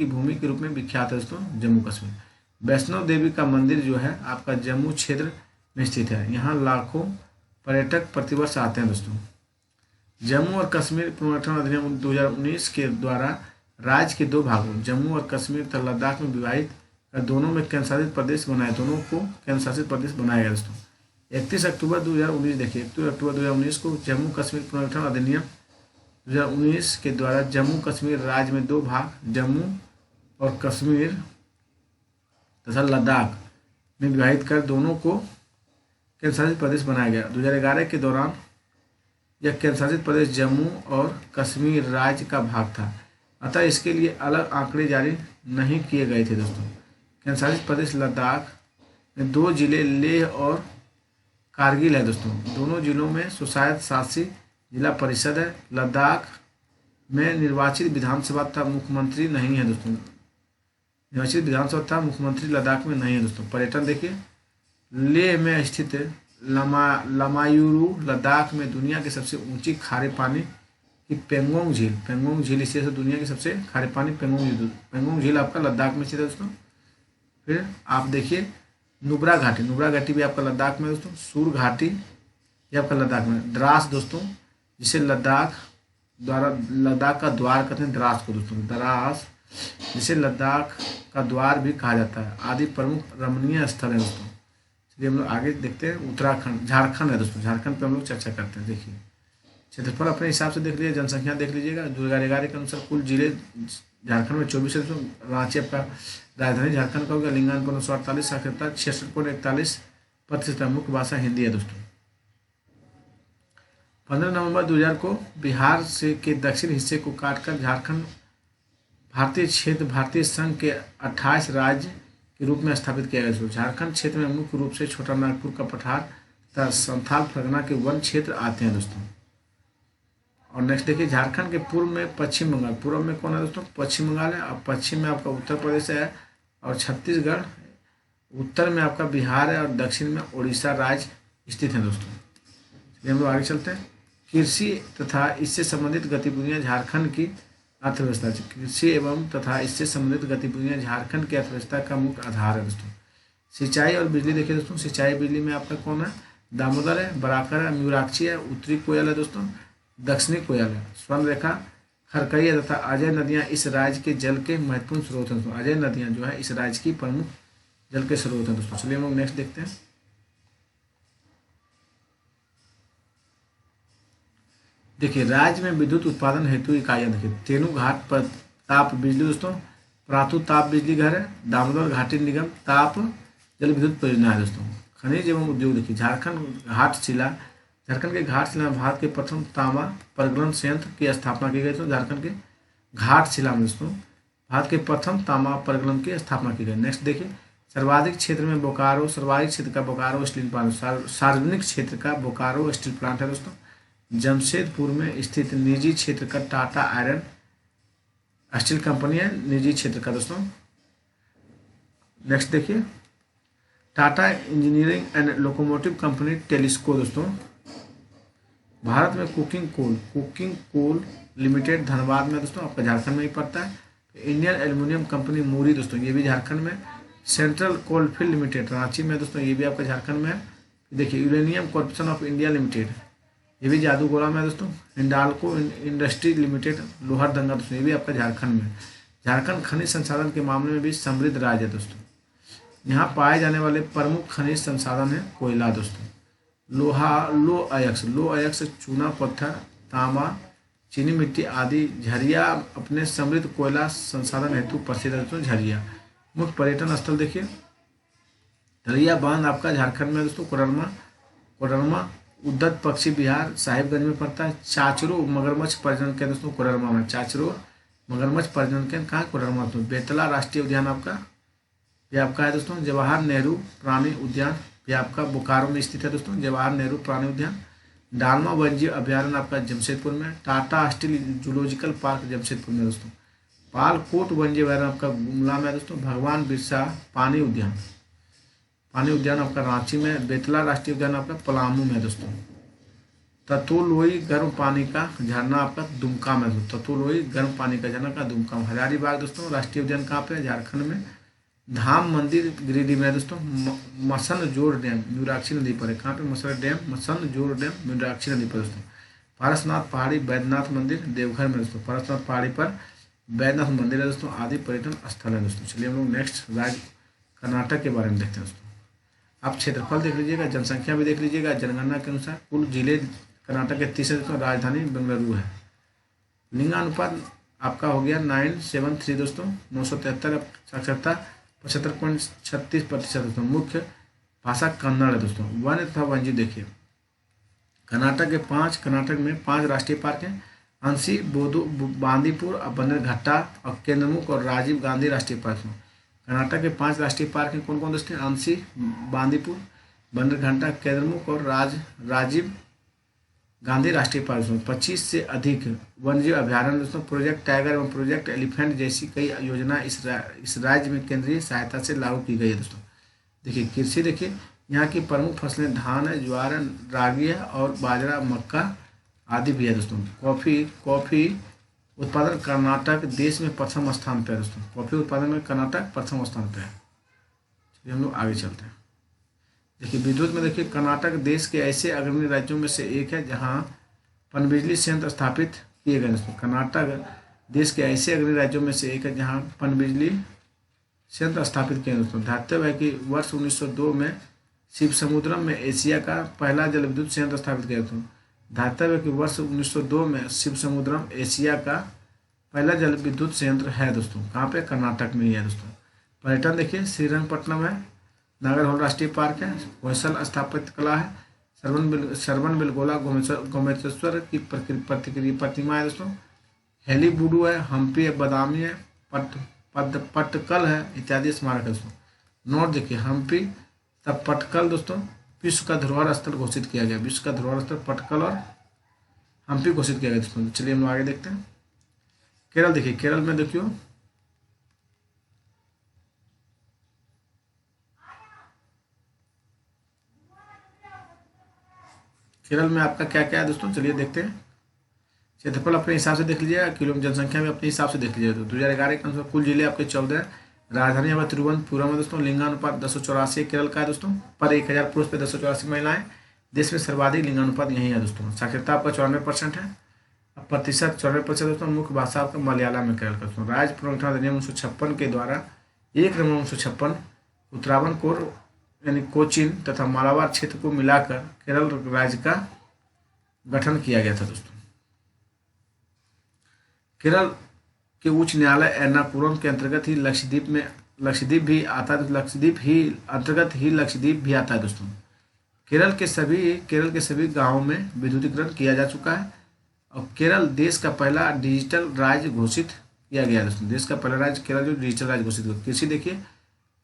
भूमि के रूप में विख्यात है दोस्तों जम्मू कश्मीर। वैष्णो देवी का मंदिर जो है आपका जम्मू क्षेत्र में स्थित है। यहाँ लाखों पर्यटक प्रतिवर्ष आते हैं दोस्तों। जम्मू और कश्मीर पुनर्गठन अधिनियम 2019 के द्वारा राज्य के दो भागों जम्मू और कश्मीर तथा लद्दाख में विभाजित कर दोनों में केंद्रशासित प्रदेश बनाए दोनों को केंद्रशासित प्रदेश बनाया गया दोस्तों। 31 अक्टूबर 2019 देखिए 31 अक्टूबर 2019 को जम्मू कश्मीर पुनर्गठन अधिनियम 2019 के द्वारा जम्मू कश्मीर राज्य में दो भाग जम्मू और कश्मीर तथा लद्दाख में विभाजित कर दोनों को केंद्रशासित प्रदेश बनाया गया। 2011 के दौरान यह केंद्रशासित प्रदेश जम्मू और कश्मीर राज्य का भाग था, अतः इसके लिए अलग आंकड़े जारी नहीं किए गए थे दोस्तों। केंद्रशासित प्रदेश लद्दाख में दो जिले लेह और कारगिल है दोस्तों। दोनों जिलों में स्वशायद शासी जिला परिषद है। लद्दाख में निर्वाचित विधानसभा तथा मुख्यमंत्री नहीं है दोस्तों। निर्वाचित विधानसभा तथा मुख्यमंत्री लद्दाख में नहीं है दोस्तों। पर्यटन देखिए लेह में स्थित लमायूरू लद्दाख में दुनिया की सबसे ऊंची खारे पानी की पेंगोंग झील इसी से दुनिया की सबसे खारे पानी पेंगोंग झील आपका लद्दाख में स्थित है दोस्तों। फिर आप देखिए नुब्रा घाटी भी आपका लद्दाख में दोस्तों। सूर घाटी ये आपका लद्दाख में। द्रास दोस्तों जिसे लद्दाख का द्वार कहते हैं द्रास को दोस्तों। द्रास जिसे लद्दाख का द्वार भी कहा जाता है आदि प्रमुख रमणीय स्थल है दोस्तों। चलिए हम लोग आगे देखते हैं। उत्तराखंड झारखंड है दोस्तों। झारखंड पे हम लोग चर्चा करते हैं। देखिए क्षेत्रफल अपने हिसाब से देख लीजिए, जनसंख्या देख लीजिएगा। 2011 के अनुसार कुल जिले झारखंड में 24 है दोस्तों। रांची आपका राजधानी झारखंड का हो गया। लिंगानुपात 948, साक्षरता 66.41% मुख्य भाषा हिंदी है दोस्तों। 15 नवंबर 2000 को बिहार से के दक्षिण हिस्से को काटकर झारखंड भारतीय संघ के 28 राज्य के रूप में स्थापित किया गया। झारखंड क्षेत्र में मुख्य रूप से छोटा नागपुर का पठार तथा संथाल परगना के वन क्षेत्र आते हैं दोस्तों। और नेक्स्ट देखिए झारखंड के पूर्व में पश्चिम बंगाल। पूर्व में कौन है दोस्तों? पश्चिम बंगाल है। और पश्चिम में आपका उत्तर प्रदेश है और छत्तीसगढ़। उत्तर में आपका बिहार है और दक्षिण में उड़ीसा राज्य स्थित है दोस्तों। चलिए हम लोग आगे चलते हैं। कृषि तथा इससे संबंधित गतिविधियां झारखंड की अर्थव्यवस्था। कृषि एवं तथा इससे संबंधित गतिविधियां झारखंड की अर्थव्यवस्था का मुख्य आधार है दोस्तों। सिंचाई और बिजली देखिए दोस्तों। सिंचाई बिजली में आपका कौन है? दामोदर है, बराकर है, म्यूराक्षी है, उत्तरी कोयल है दोस्तों, दक्षिणी कोयल है, स्वर्ण रेखा, खरकई तथा अजय नदियां इस राज्य के जल के महत्वपूर्ण स्रोत हैं दोस्तों। अजय नदियां जो है इस राज्य की प्रमुख जल के स्रोत हैं दोस्तों। चलिए हम लोग नेक्स्ट देखते हैं। देखिए राज्य में विद्युत उत्पादन हेतु इकाइयां देखिए। तेनू घाट पर ताप बिजली दोस्तों, प्रातु ताप बिजली घर है, दामोदर घाटी निगम ताप जल विद्युत परियोजना है दोस्तों। खनिज एवं उद्योग देखिए। झारखंड के घाटशिला में भारत के प्रथम तांबा परगलन संयंत्र की स्थापना की गई। तो झारखंड के घाटशिला में दोस्तों भारत के प्रथम तांबा परगलन की स्थापना की गई। नेक्स्ट देखिए सर्वाधिक क्षेत्र का बोकारो स्टील प्लांट, सार्वजनिक क्षेत्र का बोकारो स्टील प्लांट है दोस्तों। जमशेदपुर में स्थित निजी क्षेत्र का टाटा आयरन स्टील कंपनी है, निजी क्षेत्र का दोस्तों। नेक्स्ट देखिए Tata Engineering and Locomotive Company Telco दोस्तों। भारत में कुकिंग कोल लिमिटेड धनबाद में दोस्तों आपका झारखंड में ही पड़ता है। इंडियन एल्युमिनियम कंपनी मूरी दोस्तों ये भी झारखंड में। सेंट्रल कोलफील्ड लिमिटेड रांची में दोस्तों ये भी आपका झारखंड में है। देखिए uranium corporation of India limited ये भी जादूगोड़ा में है दोस्तों। हिंडाल्को इंडस्ट्री लिमिटेड लोहरदंगा दोस्तों ये भी आपका झारखंड में। झारखंड खनिज संसाधन के मामले में भी समृद्ध राज्य है दोस्तों। यहाँ पाए जाने वाले प्रमुख खनिज संसाधन है कोयला दोस्तों, लो अयस्क, चूना पत्थर, तांबा, चीनी मिट्टी आदि। झरिया अपने समृद्ध कोयला संसाधन हेतु प्रसिद्ध है दोस्तों। झरिया मुख्य पर्यटन स्थल देखिए। धरिया बांध आपका झारखंड में दोस्तों। कोडरमा उद्दत पक्षी विहार साहिबगंज में पड़ता है। चाचरो मगरमच्छ प्रजनन केंद्र दोस्तों कोडरमा में। चाचरो मगरमच्छ प्रजनन केंद्र कहाँ? कोडरमा दोस्तों। बेतला राष्ट्रीय उद्यान आपका ये आपका है दोस्तों। जवाहर नेहरू प्राणी उद्यान ये आपका बोकारो में स्थित है दोस्तों। जवाहर नेहरू प्राणी उद्यान। डालमा वन्यजीव अभ्यारण्य आपका जमशेदपुर में। Tata steel zoological park Jamshedpur में दोस्तों। पालकोट वन्यजीव अभ्यारण्य आपका गुमला में दोस्तों। भगवान बिरसा पानी उद्यान पानी उद्यान आपका रांची में, बेतला राष्ट्रीय उद्यान आपका पलामू में है दोस्तों। ततुलोई गर्म पानी का झरना आपका दुमका में है। ततुलोई गर्म पानी का झरना का दुमका में। हजारीबाग दोस्तों राष्ट्रीय उद्यान कहाँ पे है? झारखंड में। धाम मंदिर गिरिडीह में है दोस्तों। मसन जोड़ डैम मीनाक्षी नदी पर है। कहाँ पे? मसन जोड़ डैम मीनाक्षी नदी पर दोस्तों। पारसनाथ पहाड़ी बैद्यनाथ मंदिर देवघर में दोस्तों। पारसनाथ पहाड़ी पर बैद्यनाथ मंदिर है दोस्तों। आदि पर्यटन स्थल है दोस्तों। चलिए हम लोग नेक्स्ट राज्य कर्नाटक के बारे में देखते हैं दोस्तों। आप क्षेत्रफल देख लीजिएगा, जनसंख्या भी देख लीजिएगा। जनगणना के अनुसार कुल जिले कर्नाटक के 30 दोस्तों। राजधानी बेंगलुरु है। लिंगानुपात आपका हो गया 973 दोस्तों। 973। साक्षरता 75.36% दोस्तों। मुख्य भाषा कन्नड़ है दोस्तों। वन्य तथा वन्यजीव देखिए, कर्नाटक में 5 राष्ट्रीय पार्क हैं। अंशी, बांदीपुर, बन्नेरघट्टा और केंद्रमुख और राजीव गांधी राष्ट्रीय पार्क हैं। कर्नाटक के 5 राष्ट्रीय पार्क हैं। कौन कौन दोस्तों? अंशी, बांदीपुर, बन्नेरघट्टा, केंद्रमुख और राजीव गांधी राष्ट्रीय पार्क दोस्तों। 25 से अधिक वन्यजीव अभ्यारण्य दोस्तों। प्रोजेक्ट टाइगर एवं प्रोजेक्ट एलिफेंट जैसी कई योजना इस राज्य में केंद्रीय सहायता से लागू की गई है दोस्तों। देखिए कृषि, देखिए यहाँ की प्रमुख फसलें धान है, ज्वार है, रागी है और बाजरा, मक्का आदि भी है दोस्तों। कॉफ़ी उत्पादन कर्नाटक देश में प्रथम स्थान पर है दोस्तों। कॉफ़ी उत्पादन में कर्नाटक प्रथम स्थान पर है। चलिए हम लोग आगे चलते हैं। देखिए विद्युत में, देखिए कर्नाटक देश के ऐसे अग्रणी राज्यों में से एक है जहां पनबिजली संयंत्र स्थापित किए गए दोस्तों। कर्नाटक देश के ऐसे अग्रणी राज्यों में से एक है जहां पनबिजली संयंत्र स्थापित किए दोस्तों। ध्यातव्य है कि वर्ष 1902 में शिवसमुद्रम में एशिया का पहला जल विद्युत संयंत्र स्थापित किया दोस्तों। ध्यातव्य है कि वर्ष 1902 में शिवसमुद्रम एशिया का पहला जल विद्युत संयंत्र है दोस्तों। कहाँ पे? कर्नाटक में ही है दोस्तों। पर्यटन देखिए, श्रीरंगपट्टनम है, नागरहोल राष्ट्रीय पार्क है, होयसल स्थापत्य कला है, सरवनबेलगोला गोमेश्वर की प्रतिमा है दोस्तों। हेलीबुडू है, हम्पी है, बादामी है, पट्टकल है इत्यादि स्मारक है दोस्तों। नोट देखिए, हम्पी तब पट्टकल दोस्तों विश्व का धरोहर स्थल घोषित किया गया। विश्व का धरोहर स्थल पट्टकल और हम्पी घोषित किया गया दोस्तों। चलिए हम लोग आगे देखते हैं। केरल देखिए, केरल में देखियो केरल में आपका क्या क्या है दोस्तों, चलिए देखते हैं। क्षेत्रफल अपने हिसाब से देख लीजिएगा, किलोमीटर जनसंख्या भी अपने हिसाब से देख लीजिएगा। तो 2011 के अनुसार कुल जिले आपके 14 हैं। राजधानी हमारा तिरुवनंतपुरम है दोस्तों। लिंगानुपात 1084 केरल का है दोस्तों। पर 1000 पुरुष पे 1084 महिलाएं। देश में सर्वाधिक लिंगानुपात यही है दोस्तों। साक्षरता आपका 94% है। अब प्रतिशत 94% दोस्तों। मुख्य भाषा आपका मलयालम में केरल का दोस्तों। राज्य पुनर्गठन अधिनियम 1956 के द्वारा 1 नवंबर 1956 उत्तरावनकोर यानी कोचीन तथा मालाबार क्षेत्र को मिलाकर केरल राज्य का गठन किया गया था दोस्तों। केरल के उच्च न्यायालय एर्नाकुलम के अंतर्गत ही लक्षद्वीप भी आता है। लक्षद्वीप भी आता है दोस्तों। केरल के सभी गांवों में विद्युतीकरण किया जा चुका है और केरल देश का पहला डिजिटल राज्य घोषित किया गया दोस्तों। देश का पहला राज्य केरल जो डिजिटल राज्य घोषित किया। कृषि देखिए,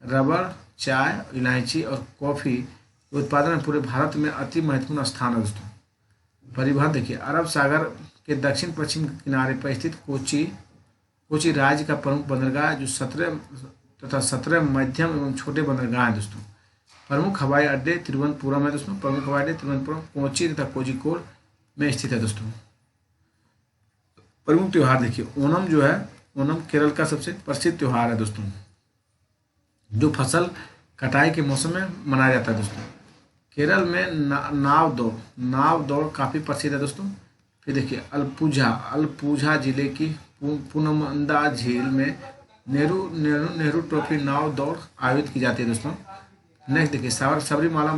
रबड़, चाय, इलायची और कॉफ़ी के उत्पादन में पूरे भारत में अति महत्वपूर्ण स्थान है दोस्तों। परिवहन देखिए, अरब सागर के दक्षिण पश्चिम किनारे पर स्थित कोची राज्य का प्रमुख बंदरगाह जो 17 मध्यम एवं छोटे बंदरगाह हैं दोस्तों। प्रमुख हवाई अड्डे तिरुवनंतपुरम है दोस्तों। प्रमुख हवाई अड्डे तिरुवनंतपुरम, कोची तथा कोझिकोड में स्थित है दोस्तों। प्रमुख त्योहार देखिए, ओणम जो है, ओणम केरल का सबसे प्रसिद्ध त्योहार है दोस्तों, जो फसल कटाई के मौसम में मनाया जाता है दोस्तों। केरल में नाव दौड़ काफ़ी प्रसिद्ध है दोस्तों। फिर देखिए, अल्पुझा जिले की पुनमंदा झील में नेहरू ट्रॉफी नाव दौड़ आयोजित की जाती है दोस्तों। नेक्स्ट देखिए, सबरीमाला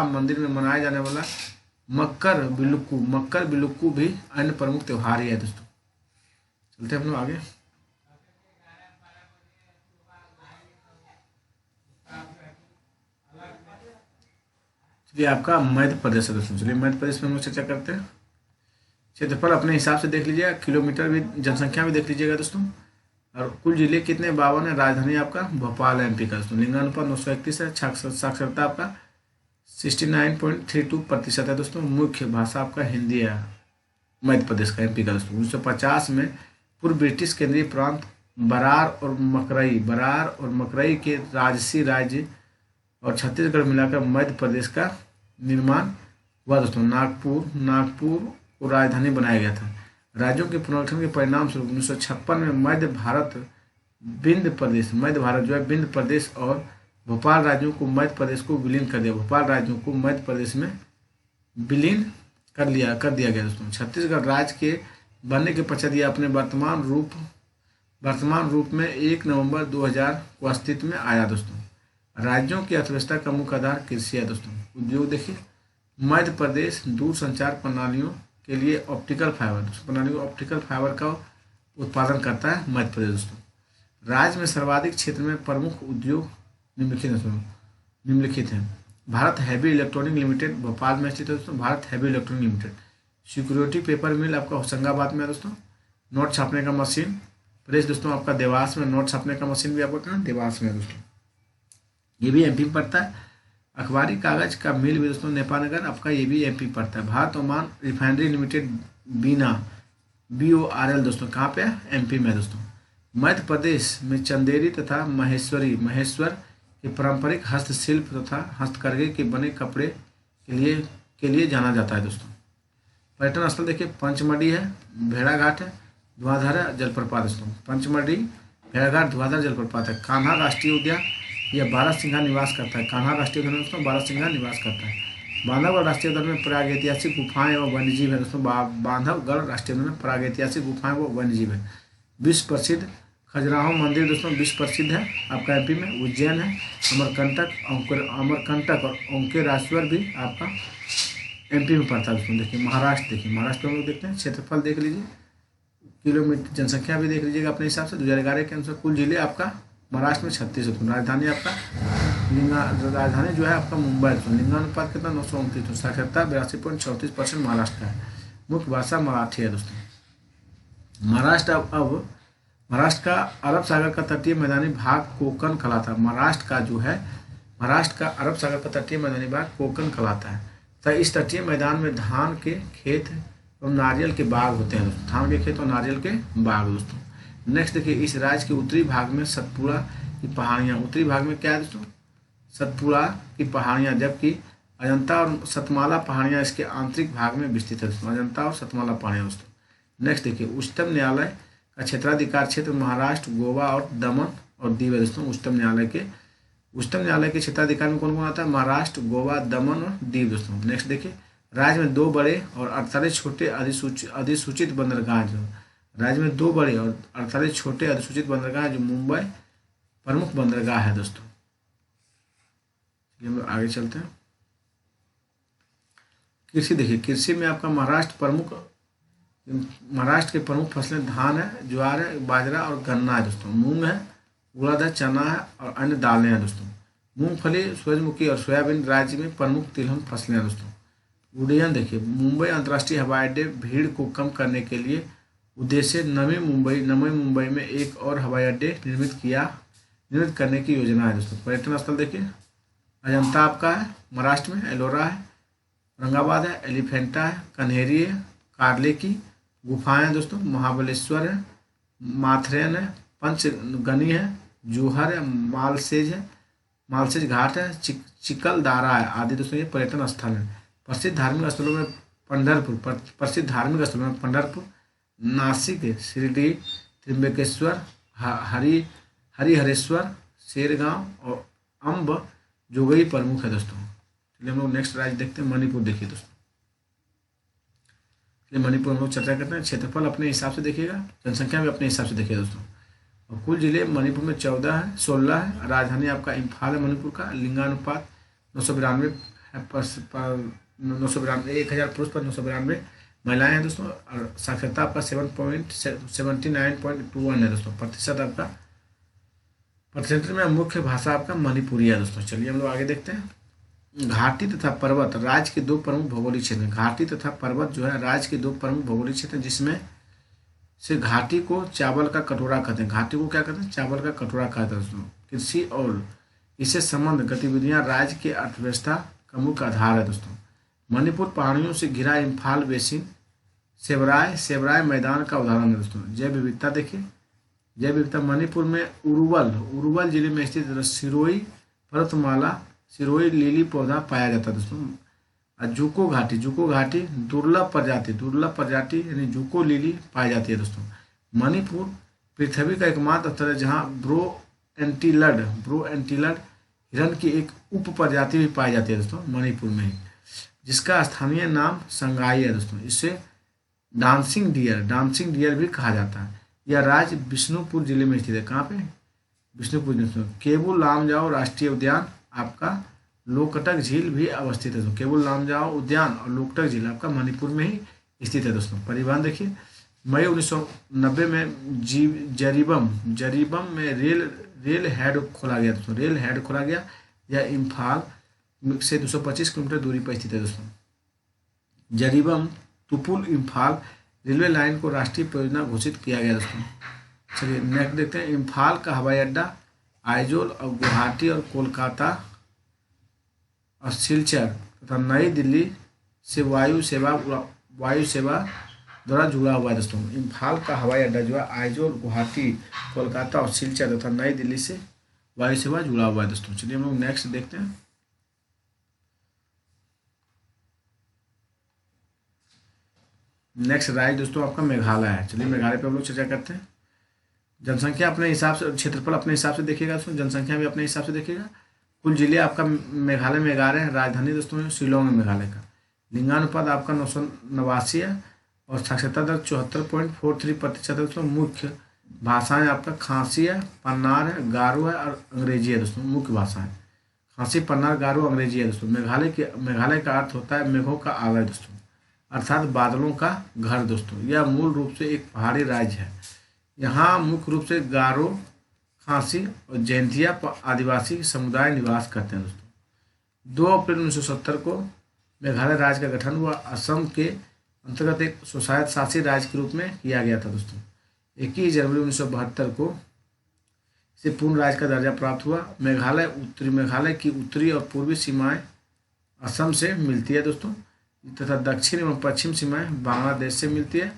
मंदिर में मनाया जाने वाला मक्कर बिलुक्कू भी अन्य प्रमुख त्योहार ही है दोस्तों। चलते हैं हम लोग आगे। चलिए आपका मध्य प्रदेश है दोस्तों। चलिए मध्य प्रदेश में हम लोग चर्चा करते हैं। क्षेत्रफल अपने हिसाब से देख लीजिएगा, किलोमीटर भी, जनसंख्या भी देख लीजिएगा दोस्तों। और कुल जिले कितने? 52 है। राजधानी आपका भोपाल एमपी का दोस्तों। लिंगानुपात 931 है। साक्षरता आपका 69.32% है दोस्तों। मुख्य भाषा आपका हिंदी है मध्य प्रदेश का, एमपी का दोस्तों। 1950 में पूर्व ब्रिटिश केंद्रीय प्रांत बरार और मकरई के राजसी राज्य और छत्तीसगढ़ मिलाकर मध्य प्रदेश का निर्माण हुआ दोस्तों। नागपुर को राजधानी बनाया गया था। राज्यों के पुनर्गठन के परिणाम स्वरूप 1956 में मध्य भारत जो है विंध्य प्रदेश और भोपाल राज्यों को मध्य प्रदेश को विलीन कर दिया। भोपाल राज्यों को मध्य प्रदेश में विलीन कर दिया गया दोस्तों। छत्तीसगढ़ राज्य के बनने के पश्चात यह अपने वर्तमान रूप में 1 नवंबर 2000 को अस्तित्व में आया दोस्तों। राज्यों की अर्थव्यवस्था का मुख्य आधार कृषि है दोस्तों। उद्योग देखिए, मध्य प्रदेश दूर संचार प्रणालियों के लिए ऑप्टिकल फाइबर का उत्पादन करता है मध्य प्रदेश दोस्तों। राज्य में सर्वाधिक क्षेत्र में प्रमुख उद्योग निम्नलिखित हैं। Bharat Heavy Electronic Limited Bhopal में स्थित है दोस्तों। Bharat Heavy Electronic Limited. Security Paper Mill आपका होशंगाबाद में है दोस्तों। नोट छापने का मशीन प्रेस दोस्तों आपका देवास में। नोट छापने का मशीन भी आपका कहाँ, देवास में दोस्तों। ये भी एमपी में पड़ता है। अखबारी कागज का मिल भी दोस्तों नेपालनगर आपका, ये भी एमपी पड़ता है। भारत ओमान रिफाइनरी लिमिटेड बीना BORL दोस्तों कहाँ पे है, एमपी में दोस्तों। मध्य प्रदेश में चंदेरी तथा महेश्वर के पारंपरिक हस्तशिल्प तथा हस्तकरघे के बने कपड़े के लिए जाना जाता है दोस्तों। पर्यटन स्थल देखिए, पंचमढ़ी है, भेड़ाघाट है, धुआंधार जलप्रपात दोस्तों। पंचमढ़ी, भेड़ाघाट, धुआंधार जलप्रपात है। कान्हा राष्ट्रीय उद्यान यह बारहसिंघा निवास करता है। कान्हा राष्ट्रीय उद्यान दोस्तों बारहसिंघा निवास करता है। बांधवगढ़ राष्ट्रीय उद्यान में प्रागैतिहासिक गुफाएं व वन्यजीव है दोस्तों। बांधवगढ़ राष्ट्रीय उद्यान में प्रागैतिहासिक गुफाएं व वन्यजीव है। विश्व प्रसिद्ध खजुराहो मंदिर दोस्तों विश्व प्रसिद्ध है आपका एमपी में। उज्जैन है। अमरकंटक और ओंकारेश्वर भी आपका एमपी में पड़ता है दोस्तों। देखिए महाराष्ट्र, महाराष्ट्र में हम लोग देखते हैं। क्षेत्रफल देख लीजिए, किलोमीटर, जनसंख्या भी देख लीजिएगा अपने हिसाब से। 2011 के अनुसार कुल जिले आपका महाराष्ट्र में 36 है। राजधानी आपका राजधानी जो है आपका मुंबई है। लिंगानुपात कितना, 929। साक्षरता 82.34% महाराष्ट्र का है। मुख्य भाषा मराठी है दोस्तों। महाराष्ट्र का अरब सागर का तटीय मैदानी भाग कोकण कहलाता है। महाराष्ट्र का अरब सागर का तटीय मैदानी भाग कोकण कहलाता है। तो इस तटीय मैदान में धान के खेत और नारियल के बाग होते हैं दोस्तों। धान के खेत और नारियल के बाग दोस्तों। नेक्स्ट देखिए, इस राज्य के उत्तरी भाग में सतपुड़ा की पहाड़ियाँ। उत्तरी भाग में क्या है दोस्तों, सतपुड़ा की पहाड़ियाँ, जबकि अजंता और सतमाला पहाड़ियाँ इसके आंतरिक भाग में विस्तृत है दोस्तों। अजंता और सतमाला पहाड़ियाँ दोस्तों। नेक्स्ट देखिए, उच्चतम न्यायालय का क्षेत्राधिकार क्षेत्र महाराष्ट्र, गोवा और दमन और दीव है दोस्तों। उच्चतम न्यायालय के क्षेत्राधिकार में कौन कौन आता है, महाराष्ट्र, गोवा, दमन और दीव दोस्तों। नेक्स्ट देखिए, राज्य में 2 बड़े और 48 छोटे अधिसूचित बंदरगाह जो राज्य में 2 बड़े और 48 छोटे अधिसूचित बंदरगाह जो मुंबई प्रमुख बंदरगाह है दोस्तों। हम लोग आगे चलते हैं। कृषि देखिए, कृषि में आपका महाराष्ट्र के प्रमुख फसलें धान है, ज्वार है, बाजरा और गन्ना है दोस्तों। मूंग है, उड़द है, चना है और अन्य दालें हैं दोस्तों। मूंगफली, सूरजमुखी और सोयाबीन राज्य में प्रमुख तिलहन फसलें हैं दोस्तों। उड्डयन देखिए, मुंबई अंतर्राष्ट्रीय हवाई अड्डे भीड़ को कम करने के लिए उद्देश्य नवी मुंबई में एक और हवाई अड्डे निर्मित करने की योजना है दोस्तों। पर्यटन स्थल देखिए, अजंता आपका है महाराष्ट्र में, एलोरा है, औरंगाबाद है, एलिफेंटा है, कन्हेरी है, कार्ले की गुफाएं हैं दोस्तों, महाबलेश्वर है, माथेरन है, पंचगनी है, जोहर है, मालसेज घाट है, चिकलदारा है आदि दोस्तों। ये पर्यटन स्थल है। प्रसिद्ध धार्मिक स्थलों में पंढरपुर, नासिक, शिरडी, त्र्यंबकेश्वर, हरिहरेश्वर, शेरगांव और अम्ब जोगई प्रमुख है दोस्तों। चलिए हम लोग नेक्स्ट राज्य देखते हैं, मणिपुर देखिए दोस्तों। चलिए मणिपुर हम लोग चर्चा करते हैं। क्षेत्रफल अपने हिसाब से देखिएगा, जनसंख्या भी अपने हिसाब से देखिए दोस्तों। और कुल जिले मणिपुर में 16 है। राजधानी आपका इम्फाल है मणिपुर का। लिंगानुपात 992 है, 1000 पुरुष पर 992 महिलाएं हैं दोस्तों। और साक्षरता आपका 79.21 है दोस्तों प्रतिशत आपका। प्रतिशत में मुख्य भाषा आपका मणिपुरी है दोस्तों। चलिए हम लोग आगे देखते हैं। घाटी तथा पर्वत राज्य के 2 प्रमुख भौगोलिक क्षेत्र हैं। घाटी तथा पर्वत जो है राज्य के 2 प्रमुख भौगोलिक क्षेत्र हैं, जिसमें से घाटी को चावल का कटोरा कहते हैं। घाटी को क्या कहते हैं, चावल का कटोरा कहते हैं दोस्तों। कृषि और इससे संबंध गतिविधियां राज्य के अर्थव्यवस्था का मुख्य आधार है दोस्तों। मणिपुर पहाड़ियों से घिरा इम्फाल बेसिन सेबराय मैदान का उदाहरण है दोस्तों। जैव विविधता देखिए, जैव विविधता मणिपुर में उरुवल जिले में स्थित सिरोही पर्वतमाला सिरोही लिली पौधा पाया जाता है दोस्तों। जूको घाटी दुर्लभ प्रजाति यानी जूको लिली पाई जाती है दोस्तों। मणिपुर पृथ्वी का एकमात्र स्थल है जहाँ ब्रो एंटीलड हिरन की एक उप प्रजाति भी पाई जाती है दोस्तों मणिपुर में ही, जिसका स्थानीय नाम संगाई है दोस्तों। इसे डांसिंग डियर भी कहा जाता है। यह राज्य बिष्णुपुर जिले में स्थित है। कहाँ पे? बिष्णुपुर जिले में। केबुल लामजाओ राष्ट्रीय उद्यान आपका लोकटक झील भी अवस्थित है दोस्तों। केबुल लामजाओ उद्यान और लोकटक झील आपका मणिपुर में ही स्थित है दोस्तों। परिवहन देखिए, मई 1990 में जरीबम में रेल हेड खोला गया दोस्तों। यह इम्फाल से 225 किलोमीटर दूरी पर स्थित है दोस्तों। जरीबम तुपुल इम्फाल रेलवे लाइन को राष्ट्रीय परियोजना घोषित किया गया दोस्तों। चलिए नेक्स्ट देखते हैं। इम्फाल का हवाई अड्डा आइजोल और गुवाहाटी और कोलकाता और सिलचर तथा नई दिल्ली से वायु सेवा द्वारा जुड़ा हुआ है दोस्तों। इम्फाल का हवाई अड्डा जो है आइजोल, गुवाहाटी, कोलकाता और सिलचर तथा नई दिल्ली से वायु सेवा जुड़ा हुआ है दोस्तों। चलिए हम लोग नेक्स्ट देखते हैं। नेक्स्ट राज्य दोस्तों आपका मेघालय है। चलिए मेघालय पे हम लोग चर्चा करते हैं। जनसंख्या अपने हिसाब से, क्षेत्रफल अपने हिसाब से देखिएगा दोस्तों, जनसंख्या भी अपने हिसाब से देखिएगा। कुल जिले आपका मेघालय में 11 है। राजधानी दोस्तों शिलोंग है मेघालय का। लिंगानुपात आपका 989 है और साक्षरता दर 74.43% है दोस्तों। मुख्य भाषाएं आपका खासी है, पन्नार है, गारो है और अंग्रेजी है दोस्तों। मुख्य भाषाएं खासी, पन्नार, गारो, अंग्रेजी है दोस्तों। मेघालय का अर्थ होता है मेघों का आलय दोस्तों, अर्थात बादलों का घर दोस्तों। यह मूल रूप से एक पहाड़ी राज्य है। यहाँ मुख्य रूप से गारो, खासी और जैंतिया आदिवासी समुदाय निवास करते हैं दोस्तों। 2 अप्रैल 1970 को मेघालय राज्य का गठन हुआ। असम के अंतर्गत एक स्वशायत शासी राज्य के रूप में किया गया था दोस्तों। 21 जनवरी 1972 को इसे पूर्ण राज्य का दर्जा प्राप्त हुआ। मेघालय की उत्तरी और पूर्वी सीमाएं असम से मिलती है दोस्तों तथा दक्षिण एवं पश्चिम सीमाएं बांग्लादेश से मिलती है।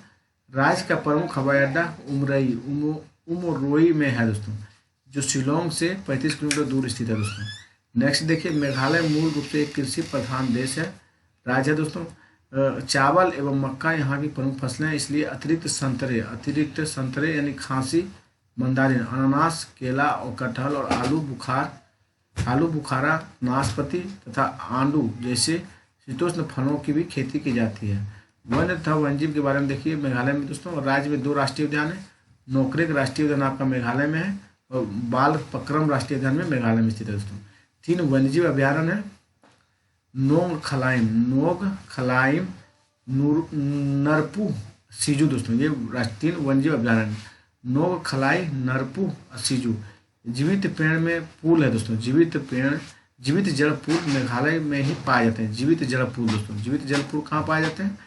राज्य का प्रमुख हवाई अड्डा उमरोई में है दोस्तों, जो शिलोंग से 35 किलोमीटर दूर स्थित है दोस्तों। नेक्स्ट देखिए, मेघालय मूल रूप से एक कृषि प्रधान देश है, राज्य है दोस्तों। चावल एवं मक्का यहाँ की प्रमुख फसलें हैं, इसलिए अतिरिक्त संतरे यानी खांसी, मंदारिन, अनानास, केला और कटहल और आलू बुखारा, नाशपाती तथा आंडू जैसे शीतोष्ण फलों की भी खेती की जाती है। वन्य तथा वन्यजीव के बारे में देखिए मेघालय में दोस्तों। राज्य में 2 राष्ट्रीय उद्यान है। नोकरेक राष्ट्रीय उद्यान आपका मेघालय में है और बाल पक्रम राष्ट्रीय उद्यान में मेघालय में स्थित है दोस्तों। 3 वन्यजीव अभ्यारण्य है। नोग खलाइम, नरपू, सीजू दोस्तों। ये 3 वन्यजीव अभ्यारण्य, नोग खलाई, नरपू और सीजू। जीवित पेड़ में पूल है दोस्तों। जीवित जल पूल मेघालय में ही पाए जाते हैं। जीवित जल पूल कहाँ पाए जाते हैं?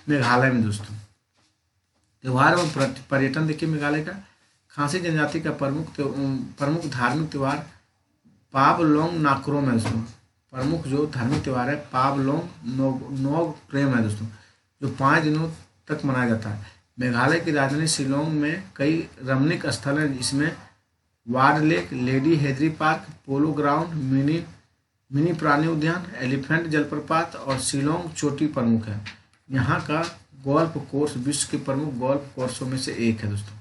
मेघालय में दोस्तों। त्योहार एवं पर्यटन देखिए मेघालय का। खासी जनजाति का प्रमुख धार्मिक त्यौहार पाबलोंग नाक्रोम है दोस्तों। प्रमुख जो धार्मिक त्यौहार है पाबलोंग नोग प्रेम है दोस्तों, जो 5 दिनों तक मनाया जाता है। मेघालय की राजधानी शिलोंग में कई रमणीक स्थल हैं, जिसमें ward lake, lady Hydari park, polo ground, mini प्राणी उद्यान, एलिफेंट जलप्रपात और शिलोंग चोटी प्रमुख है। यहाँ का गोल्फ कोर्स विश्व के प्रमुख गोल्फ कोर्सों में से एक है दोस्तों।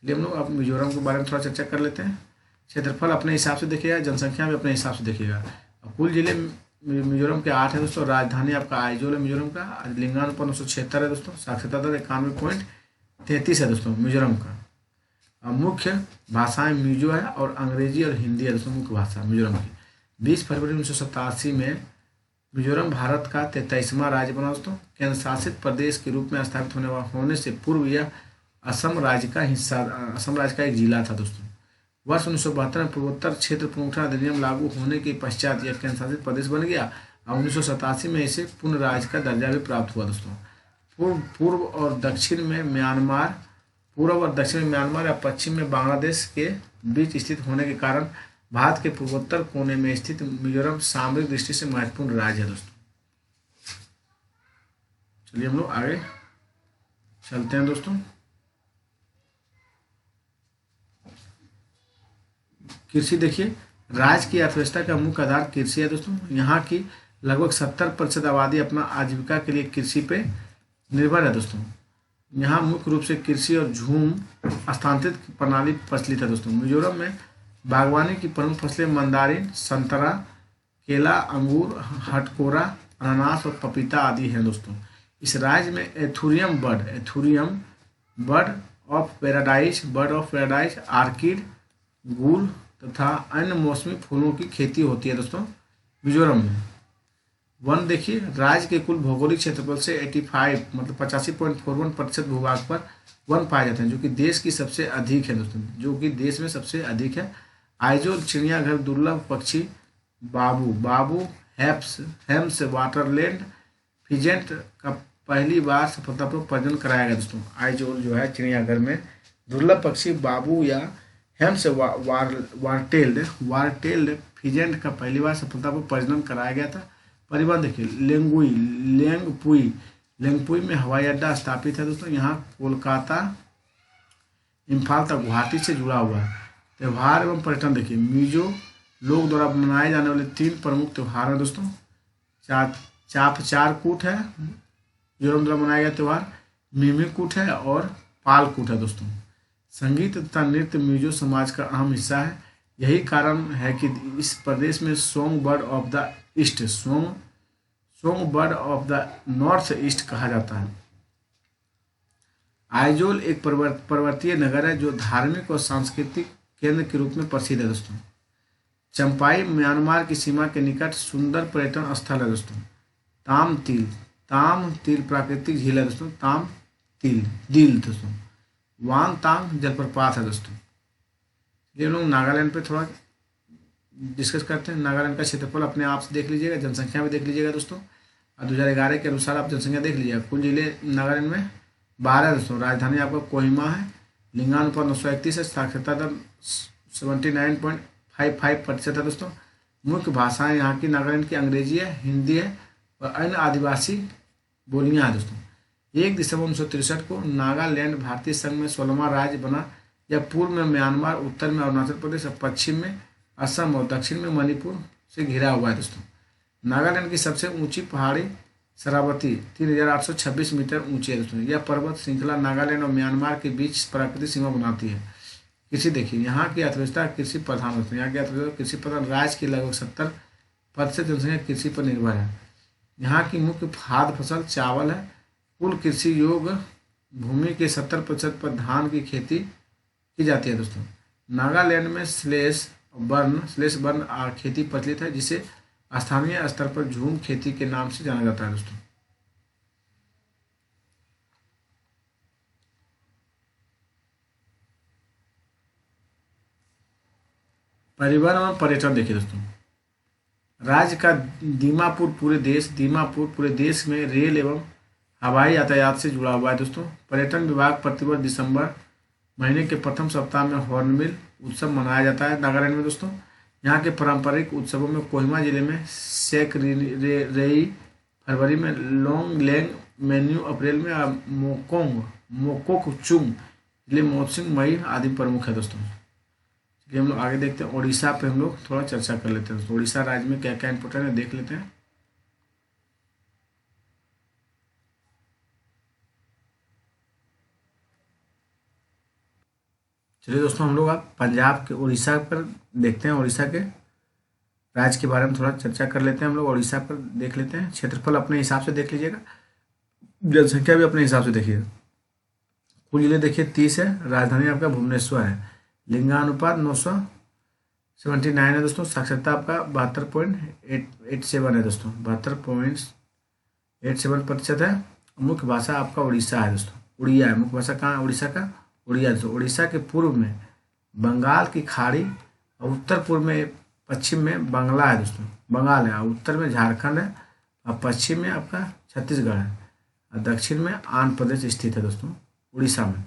चलिए हम लोग अब मिजोरम के बारे में थोड़ा चर्चा कर लेते हैं। क्षेत्रफल अपने हिसाब से देखिएगा, जनसंख्या भी अपने हिसाब से देखिएगा। कुल जिले मिजोरम के 8 है दोस्तों। राजधानी आपका आइजोल है मिजोरम का। लिंगानुपात 976 है दोस्तों। साक्षरता दर 91.33 है दोस्तों मिजोरम का। मुख्य भाषाएं मिजो है और अंग्रेजी और हिंदी है दोस्तों मुख्य भाषा मिजोरम की। 20 फरवरी 1987 में मिजोरम भारत का 33वां राज्य बना दोस्तों। केंद्र शासित प्रदेश के रूप में स्थापित होने से पूर्व यह असम राज्य का एक जिला था दोस्तों। वर्ष 1972 में पूर्वोत्तर क्षेत्र पुनर्गठन अधिनियम लागू होने के पश्चात यह केंद्र शासित प्रदेश बन गया और 1987 में इसे पूर्ण राज्य का दर्जा भी प्राप्त हुआ दोस्तों। पूर्व और दक्षिण में म्यांमार या पश्चिम में बांग्लादेश के बीच स्थित होने के कारण भारत के पूर्वोत्तर कोने में स्थित मिजोरम सामरिक दृष्टि से महत्वपूर्ण राज्य है दोस्तों। चलिए हम लोग आगे चलते हैं दोस्तों। कृषि देखिए, राज्य की अर्थव्यवस्था का मुख्य आधार कृषि है दोस्तों। यहाँ की लगभग 70% आबादी अपना आजीविका के लिए कृषि पे निर्भर है दोस्तों। यहाँ मुख्य रूप से कृषि और झूम स्थानांतरित प्रणाली प्रचलित है दोस्तों। मिजोरम में बागवानी की प्रमुख फसलें मंदारिन, संतरा, केला, अंगूर, हटकोरा, अनानास और पपीता आदि हैं दोस्तों। इस राज्य में एथुरियम बर्ड ऑफ पैराडाइज, आर्किड, गुल तथा अन्य मौसमी फूलों की खेती होती है दोस्तों मिजोरम में। वन देखिए, राज्य के कुल भौगोलिक क्षेत्रफल से 85 मतलब 85.41% भूभाग पर वन पाए जाते हैं, जो कि देश की सबसे अधिक है दोस्तों, जो कि देश में सबसे अधिक है। आइजोल चिड़ियाघर दुर्लभ पक्षी बाबू हेम्स वाटरलैंड फिजेंट का पहली बार सफलतापूर्वक प्रजनन कराया गया दोस्तों। आइजोल जो है चिड़ियाघर में दुर्लभ पक्षी बाबू या हेम्स वारटेल्ड फिजेंट का पहली बार सफलतापूर्वक प्रजनन कराया गया था। परिवहन देखिए, लेंगपुई में हवाई अड्डा स्थापित है दोस्तों। यहाँ कोलकाता इम्फाल तक गुवाहाटी से जुड़ा हुआ है। त्यौहार एवं पर्यटन देखिए, मिजो लोग द्वारा मनाए जाने वाले 3 प्रमुख त्यौहार हैं दोस्तों। चापचारकूट है मिजोरम द्वारा मनाया गया त्यौहार, मिमीकूट है और पालकूट है दोस्तों। संगीत तथा नृत्य मिजो समाज का अहम हिस्सा है। यही कारण है कि इस प्रदेश में song bird of the north east कहा जाता है। आइजोल एक पर्वतीय नगर है जो धार्मिक और सांस्कृतिक केंद्र के रूप में प्रसिद्ध है दोस्तों। चंपाई म्यांमार की सीमा के निकट सुंदर पर्यटन स्थल है दोस्तों। ताम तिल प्राकृतिक झील है दोस्तों। ताम दिल दोस्तों। वांग तांग जलप्रपात है दोस्तों। ये लोग नागालैंड पे थोड़ा डिस्कस करते हैं। नागालैंड का क्षेत्रफल अपने आप से देख लीजिएगा, जनसंख्या भी देख लीजिएगा दोस्तों। 2011 के अनुसार आप जनसंख्या देख लीजिएगा। कुल जिले नागालैंड में 12 है दोस्तों। राजधानी आपका कोहिमा है। लिंगानुपात 931 है। साक्षरता दर 79.55% है दोस्तों। मुख्य भाषाएं यहाँ की नागालैंड की अंग्रेजी है, हिंदी है और अन्य आदिवासी बोलियाँ हैं दोस्तों। 1 दिसंबर 1963 को नागालैंड भारतीय संघ में 16वां राज्य बना। यह पूर्व में म्यांमार, उत्तर में अरुणाचल प्रदेश और पश्चिम में असम और दक्षिण में मणिपुर से घिरा हुआ है दोस्तों। नागालैंड की सबसे ऊंची पहाड़ी शरावती 3826 मीटर ऊंची है दोस्तों। यह पर्वत श्रृंखला नागालैंड और म्यांमार के बीच प्राकृतिक सीमा बनाती है। कृषि देखिए, यहाँ की अर्थव्यवस्था कृषि प्रधान दोस्तों। यहाँ की अर्थव्यवस्था कृषि प्रधान। राज्य की लगभग 70% जनसंख्या कृषि पर निर्भर है। यहाँ की मुख्य खाद्य फसल चावल है। कुल कृषि योग्य भूमि के 70% पर धान की खेती की जाती है दोस्तों। नागालैंड में स्लेश बर्न खेती प्रचलित है, जिसे स्थानीय स्तर पर झूम खेती के नाम से जाना जाता है दोस्तों। परिवहन और पर्यटन देखिए दोस्तों। राज्य का दीमापुर पूरे देश में रेल एवं हवाई यातायात से जुड़ा हुआ है दोस्तों। पर्यटन विभाग प्रतिवर्ष दिसंबर महीने के प्रथम सप्ताह में हॉर्नबिल उत्सव मनाया जाता है नागालैंड में दोस्तों। यहाँ के पारंपरिक उत्सवों में कोहिमा जिले में सेक रेई फरवरी में, लोंग लेंग मेन्यू अप्रैल में, मोकोकचुंग जिले मोत्सिंग मई आदि प्रमुख है दोस्तों। चलिए हम लोग आगे देखते हैं। उड़ीसा पे हम लोग थोड़ा चर्चा कर लेते हैं दोस्तों। उड़ीसा राज्य में क्या क्या इंपोर्टेंट है देख लेते हैं। चलिए दोस्तों, हम लोग अब पंजाब के उड़ीसा पर देखते हैं। उड़ीसा के राज्य के बारे में थोड़ा चर्चा कर लेते हैं हम लोग। उड़ीसा पर देख लेते हैं। क्षेत्रफल अपने हिसाब से देख लीजिएगा, जनसंख्या भी अपने हिसाब से देखिए। कुल जिले देखिए 30 है। राजधानी आपका भुवनेश्वर है। लिंगानुपात 979 है दोस्तों। साक्षरता आपका 72.87 है दोस्तों। 72.87% है। मुख्य भाषा आपका उड़ीसा है दोस्तों। उड़िया है मुख्य भाषा। कहाँ उड़ीसा का? उड़िया दोस्तों। उड़ीसा के पूर्व में बंगाल की खाड़ी और उत्तर पूर्व में पश्चिम में बंगला है दोस्तों। बंगाल है। उत्तर में झारखंड है और पश्चिम में आपका छत्तीसगढ़ है और दक्षिण में आंध्र प्रदेश स्थित है दोस्तों उड़ीसा में।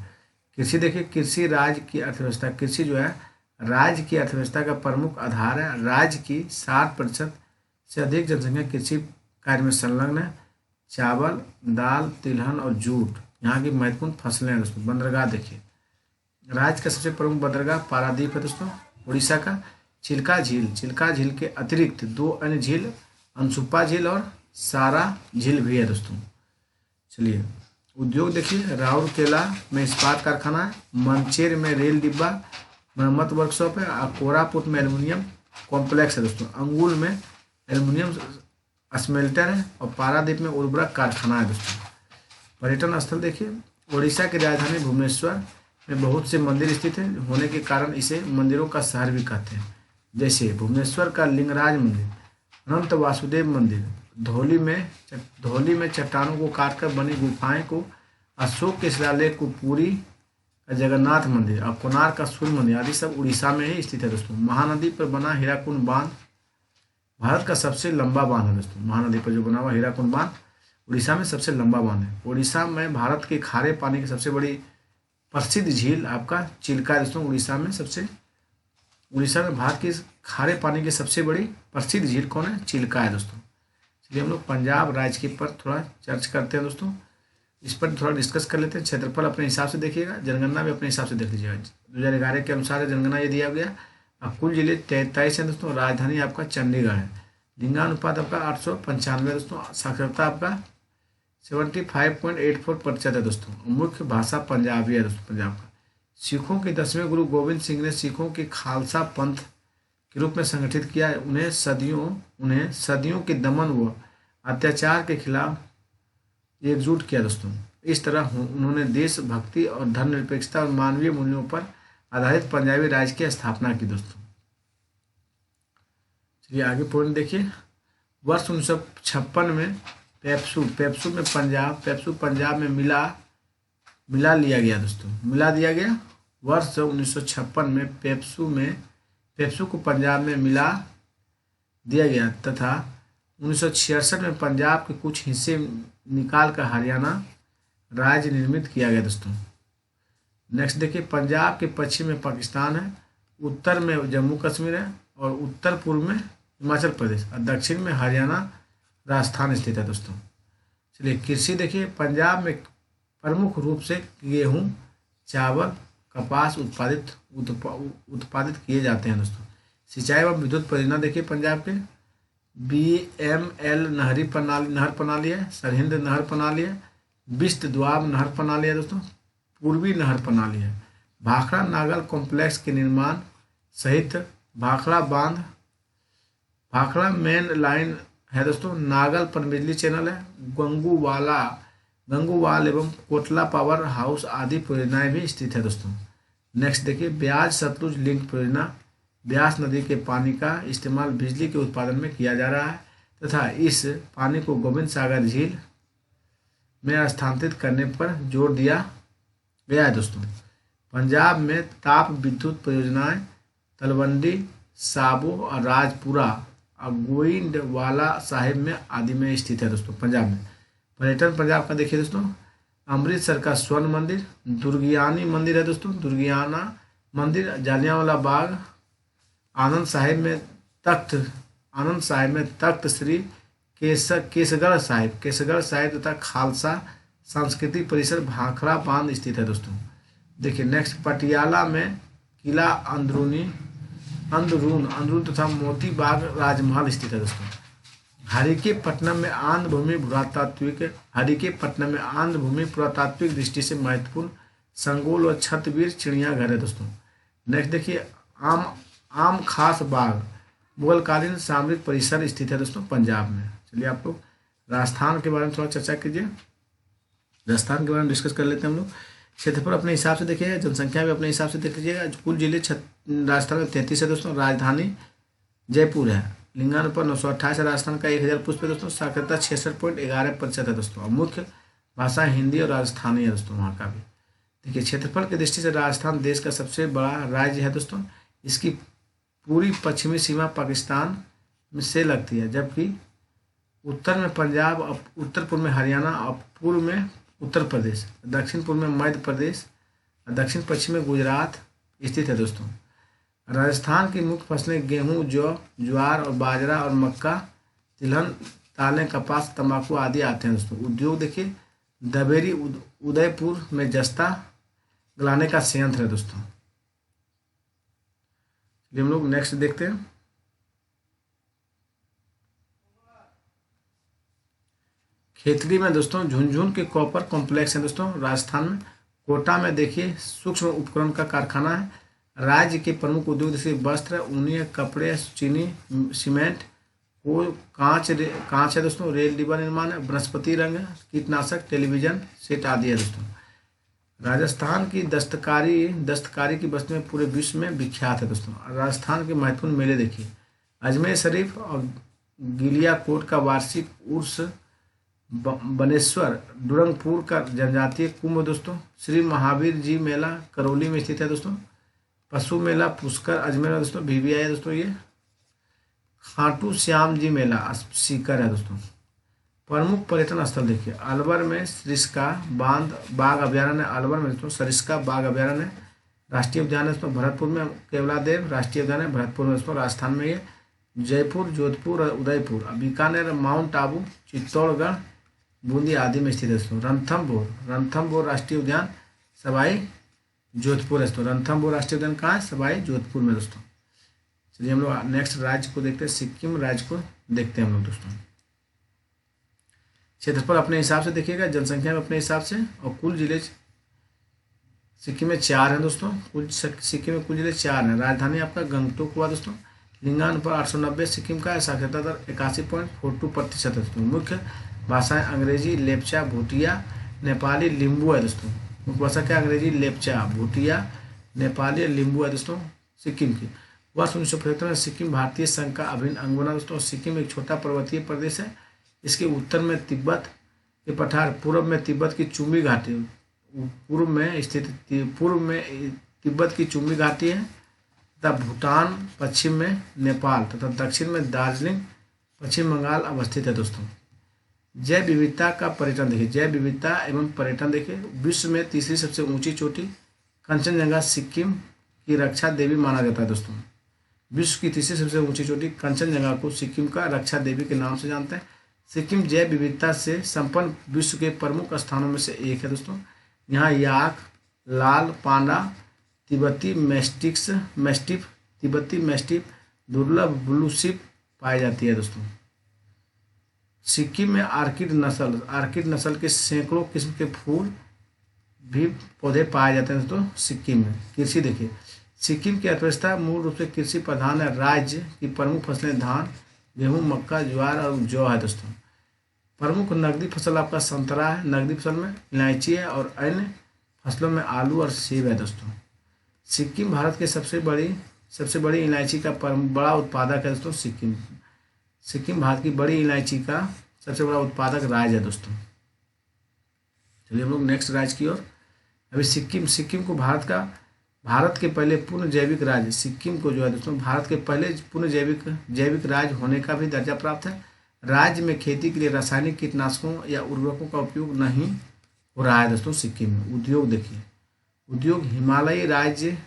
कृषि देखिए, कृषि राज्य की अर्थव्यवस्था। कृषि जो है राज्य की अर्थव्यवस्था का प्रमुख आधार है। राज्य की 60% से अधिक जनसंख्या कृषि कार्य में संलग्न है। चावल, दाल, तिलहन और जूट यहाँ की महत्वपूर्ण फसलें हैं दोस्तों। बंदरगाह देखिए, राज्य का सबसे प्रमुख बंदरगाह पारादीप है दोस्तों उड़ीसा का। चिल्का झील के अतिरिक्त 2 अन्य झील अनसुपा झील और सारा झील भी है दोस्तों। चलिए उद्योग देखिए, राउरकेला में इस्पात कारखाना है, मंचेर में रेल डिब्बा मरम्मत वर्कशॉप है, और कोरापुट में एल्युमिनियम कॉम्प्लेक्स है दोस्तों। अंगुल में एल्युमिनियम स्मेल्टर है और पारादीप में उर्वरक कारखाना है दोस्तों। पर्यटन स्थल देखिए, उड़ीसा की राजधानी भुवनेश्वर में बहुत से मंदिर स्थित है होने के कारण इसे मंदिरों का शहर भी कहते हैं। जैसे भुवनेश्वर का लिंगराज मंदिर, अनंत वासुदेव मंदिर, धौली में चट्टानों को काटकर बनी गुफाएं को, अशोक के शिलालेख को, पुरी का जगन्नाथ मंदिर और कोणार्क का सूर्य मंदिर आदि सब उड़ीसा में ही स्थित है दोस्तों। महानदी पर बना हीराकुंड बांध भारत का सबसे लंबा बांध है दोस्तों। महानदी पर जो बना हुआ हीराकुंड बांध उड़ीसा में सबसे लंबा बांध है। उड़ीसा में भारत के खारे पानी की सबसे बड़ी प्रसिद्ध झील आपका चिल्का है दोस्तों। उड़ीसा में भारत की खारे पानी की सबसे बड़ी प्रसिद्ध झील कौन है? चिल्का है दोस्तों। चलिए हम लोग पंजाब राज्य के पर थोड़ा चर्च करते हैं दोस्तों, इस पर थोड़ा डिस्कस कर लेते हैं। क्षेत्रफल अपने हिसाब से देखिएगा, जनगणना भी अपने हिसाब से देख लीजिएगा। 2011 के अनुसार जनगणना ये दिया गया। अब कुल जिले 43 हैं दोस्तों। राजधानी आपका चंडीगढ़ है। लिंगानुपात आपका 895 दोस्तों। साक्षरता आपका 75.84% है दोस्तों। मुख्य भाषा पंजाबी है दोस्तों, पंजाब का। सिखों के 10वें गुरु गोविंद सिंह ने सिखों के खालसा पंथ के रूप में संगठित किया। उन्हें सदियों के दमन व अत्याचार के खिलाफ एकजुट किया दोस्तों। इस तरह उन्होंने देशभक्ति और धर्मनिरपेक्षता और मानवीय मूल्यों पर आधारित पंजाबी राज्य की स्थापना की दोस्तों। चलिए आगे पॉइंट देखिए। वर्ष 1956 में पेप्सू पंजाब में मिला लिया गया दोस्तों। मिला दिया गया। वर्ष 1956 में पेप्सू को पंजाब में मिला दिया गया तथा 1966 में पंजाब के कुछ हिस्से निकाल कर हरियाणा राज्य निर्मित किया गया दोस्तों। नेक्स्ट देखिए, पंजाब के पश्चिम में पाकिस्तान है, उत्तर में जम्मू कश्मीर है और उत्तर पूर्व में हिमाचल प्रदेश और दक्षिण में हरियाणा राजस्थान स्थित है दोस्तों। चलिए कृषि देखिए, पंजाब में प्रमुख रूप से गेहूं, चावल, कपास उत्पादित किए जाते हैं दोस्तों। सिंचाई एवं विद्युत परियोजना देखिए, पंजाब के BML नहर प्रणाली है, सरहिंद नहर प्रणाली है, बिस्त द्वाब नहर प्रणाली है दोस्तों, पूर्वी नहर प्रणाली है। भाखड़ा नागल कॉम्प्लेक्स के निर्माण सहित भाखड़ा मेन लाइन है दोस्तों। नागल पर बिजली चैनल है। गंगूवाल एवं कोटला पावर हाउस आदि परियोजनाएं भी स्थित है दोस्तों। नेक्स्ट देखिए, ब्याज सतलुज लिंक परियोजना। ब्यास नदी के पानी का इस्तेमाल बिजली के उत्पादन में किया जा रहा है तथा इस पानी को गोविंद सागर झील में स्थानांतरित करने पर जोर दिया गया है दोस्तों। पंजाब में ताप विद्युत परियोजनाएं तलवंडी, साबो और राजपुरा और गोइंडवाला साहिब में आदि में स्थित है दोस्तों। पंजाब में पर्यटन पंजाब का देखिए दोस्तों, अमृतसर का स्वर्ण मंदिर, दुर्गियानी मंदिर है दोस्तों, दुर्गियाना मंदिर, जालियांवाला बाग, आनंद साहिब में तख्त श्री केसगढ़ साहिब तथा खालसा सांस्कृतिक परिसर भाखड़ा बांध स्थित है दोस्तों। देखिए नेक्स्ट, पटियाला में किला अंदरून तथा मोती बाग राजमहल स्थित है दोस्तों। हरिकेपट्टनम में आंध्र भूमि पुरातात्विक दृष्टि से महत्वपूर्ण संगोल और छतवीर चिड़ियाघर है दोस्तों। नेक्स्ट देखिए, आम खास बाग मुगलकालीन सामरिक परिसर स्थित है दोस्तों पंजाब में। चलिए आप लोग राजस्थान के बारे में थोड़ा चर्चा कीजिए। राजस्थान के बारे में डिस्कस कर लेते हैं हम लोग। क्षेत्रफल अपने हिसाब से देखिएगा, जनसंख्या भी अपने हिसाब से देख लीजिएगा। कुल जिले राजस्थान में 33 है दोस्तों। राजधानी जयपुर है। लिंगानुपात 928 है। राजस्थान का 1000 पुष्प है दोस्तों। साक्षरता 66.11% है दोस्तों। और मुख्य भाषा हिंदी और राजस्थानी है दोस्तों वहाँ का भी। देखिए क्षेत्रफल की दृष्टि से राजस्थान देश का सबसे बड़ा राज्य है दोस्तों। इसकी पूरी पश्चिमी सीमा पाकिस्तान से लगती है, जबकि उत्तर में पंजाब, उत्तर पूर्व में हरियाणा और पूर्व में उत्तर प्रदेश, दक्षिण पूर्व में मध्य प्रदेश, दक्षिण पश्चिम में गुजरात स्थित है दोस्तों। राजस्थान की मुख्य फसलें गेहूं, जौ, ज्वार और बाजरा और मक्का, तिलहन, दालें, कपास, तंबाकू आदि आते हैं दोस्तों। उद्योग देखिए, दबेरी उदयपुर में जस्ता गलाने का संयंत्र है दोस्तों। चलिए हम लोग नेक्स्ट देखते हैं। खेतड़ी में दोस्तों झुनझुन के कॉपर कॉम्प्लेक्स है दोस्तों राजस्थान में। कोटा में देखिए सूक्ष्म उपकरण का कारखाना है। राज्य के प्रमुख उद्योग जैसे वस्त्र, ऊनी, कपड़े, चीनी, सीमेंट, वो कांच है दोस्तों। रेल डिब्बा निर्माण है, वनस्पति रंग है, कीटनाशक, टेलीविजन सेट आदि है दोस्तों। राजस्थान की दस्तकारी की वस्तुएं पूरे विश्व में विख्यात है दोस्तों। राजस्थान के महत्वपूर्ण मेले देखिए, अजमेर शरीफ और गिलियाकोट का वार्षिक उर्स, बनेश्वर डूरंगपुर का जनजातीय कुंभ दोस्तों। श्री महावीर जी मेला करौली में स्थित है दोस्तों। पशु मेला पुष्कर अजमेर में दोस्तों, VVI है दोस्तों। ये खाटू श्याम जी मेला सीकर है दोस्तों। प्रमुख पर्यटन स्थल देखिए, अलवर में सरिस्का बाघ अभ्यारण्य, अलवर में दोस्तों सरिस्का बाघ अभ्यारण्य। राष्ट्रीय उद्यान है दोस्तों भरतपुर में, केवलादेव राष्ट्रीय उद्यान है भरतपुर में दोस्तों राजस्थान में। ये जयपुर, जोधपुर और उदयपुर, बीकानेर, माउंट आबू, चित्तौड़गढ़, बूंदी आदि में स्थित है दोस्तों। रणथंभौर राष्ट्रीय उद्यान सवाई जोधपुर है दोस्तों। रणथंभौर राष्ट्रीय उद्यान कहाँ है? सवाई जोधपुर में दोस्तों। चलिए हम लोग नेक्स्ट राज्य को देखते हैं, सिक्किम राज्य को देखते हैं हम लोग दोस्तों। क्षेत्रफल अपने हिसाब से देखिएगा, जनसंख्या में अपने हिसाब से, और कुल जिले सिक्किम में 4 हैं दोस्तों। सिक्किम में कुल जिले 4 हैं। राजधानी आपका गंगटोक हुआ दोस्तों। लिंगानुपात 890 सिक्किम का है। साक्षरता दर 81.42% है दोस्तों। मुख्य भाषाएं अंग्रेजी, लेप्चा, भूटिया, नेपाली, लिम्बू है दोस्तों। मुख्य भाषा क्या? अंग्रेजी, लेप्चा, भूटिया, नेपाली और लिम्बू है दोस्तों सिक्किम की। वर्ष 1975 में सिक्किम भारतीय संघ का अभिन्न अंग बना दोस्तों। सिक्किम एक छोटा पर्वतीय प्रदेश है। इसके उत्तर में तिब्बत के पठार, पूर्व में तिब्बत की चुम्बी घाटी, पूर्व में तिब्बत की चुम्बी घाटी है तथा भूटान, पश्चिम में नेपाल तथा दक्षिण में दार्जिलिंग, पश्चिम बंगाल अवस्थित है दोस्तों। जैव विविधता का पर्यटन देखिए, जैव विविधता एवं पर्यटन देखिए। विश्व में तीसरी सबसे ऊंची चोटी कंचनजंगा सिक्किम की रक्षा देवी माना जाता है दोस्तों। विश्व की तीसरी सबसे ऊंची चोटी कंचनजंगा को सिक्किम का रक्षा देवी के नाम से जानते हैं। सिक्किम जैव विविधता से संपन्न विश्व के प्रमुख स्थानों में से एक है दोस्तों। यहाँ याक, लाल पांडा, तिब्बती मैस्टिफ, दुर्लभ ब्लू शिप पाई जाती है दोस्तों। सिक्किम में आर्किड नस्ल के सैकड़ों किस्म के फूल भी पौधे पाए जाते हैं दोस्तों सिक्किम में। कृषि देखिए, सिक्किम की अर्थव्यवस्था मूल रूप से कृषि प्रधान है। राज्य की प्रमुख फसलें धान, गेहूं, मक्का, ज्वार और जौ है दोस्तों। प्रमुख नकदी फसल आपका संतरा है। नकदी फसल में इलायची है और अन्य फसलों में आलू और सेब है दोस्तों। सिक्किम भारत के सबसे बड़ी इलायची का बड़ा उत्पादक है दोस्तों। सिक्किम भारत की बड़ी इलायची का सबसे बड़ा उत्पादक राज्य है दोस्तों। चलिए हम लोग नेक्स्ट राज्य की ओर। अभी सिक्किम को भारत के पहले पूर्ण जैविक राज्य, सिक्किम को जो है दोस्तों भारत के पहले पूर्ण जैविक राज्य होने का भी दर्जा प्राप्त है। राज्य में खेती के लिए रासायनिक कीटनाशकों या उर्वरकों का उपयोग नहीं हो रहा है दोस्तों सिक्किम में। उद्योग देखिए, उद्योग हिमालयी राज्य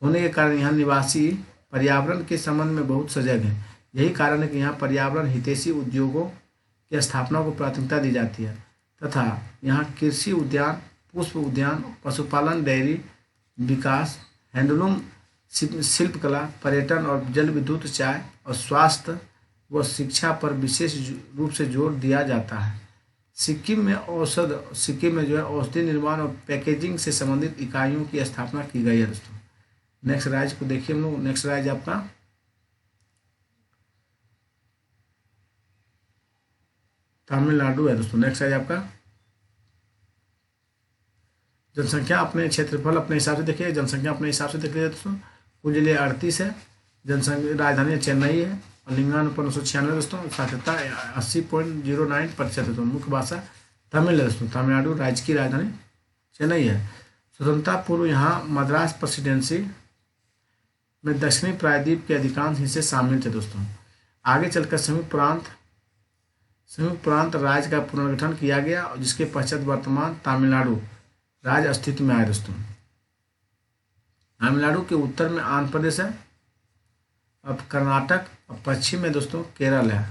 होने के कारण यहाँ निवासी पर्यावरण के संबंध में बहुत सजग हैं। यही कारण है कि यहाँ पर्यावरण हितैषी उद्योगों की स्थापना को प्राथमिकता दी जाती है तथा यहाँ कृषि उद्यान, पुष्प उद्यान, पशुपालन, डेयरी विकास, हैंडलूम, शिल्पकला, पर्यटन और जल विद्युत, चाय और स्वास्थ्य व शिक्षा पर विशेष रूप से जोर दिया जाता है। सिक्किम में जो है औषधि निर्माण और पैकेजिंग से संबंधित इकाइयों की स्थापना की गई है दोस्तों। नेक्स्ट राज्य को देखिए हम लोग। नेक्स्ट राज्य आपका तमिलनाडु है दोस्तों। नेक्स्ट राज्य आपका जनसंख्या अपने क्षेत्रफल अपने हिसाब से देखिए, जनसंख्या अपने हिसाब से देख लीजिए दोस्तों। कुल जिले 38 है। जनसंख्या राजधानी चेन्नई है और लिंगानुपात 996 दोस्तों। साक्षरता 80.09% है। तो मुख्य भाषा तमिल है दोस्तों। तमिलनाडु राज्य की राजधानी चेन्नई है। स्वतंत्रता पूर्व यहाँ मद्रास प्रेसिडेंसी में दक्षिणी प्रायद्वीप के अधिकांश हिस्से शामिल थे दोस्तों। आगे चलकर संयुक्त प्रांत राज्य का पुनर्गठन किया गया और जिसके पश्चात वर्तमान तमिलनाडु राज्य अस्तित्व में आए दोस्तों। तमिलनाडु के उत्तर में आंध्र प्रदेश है, अब कर्नाटक, और पश्चिम में दोस्तों केरल है,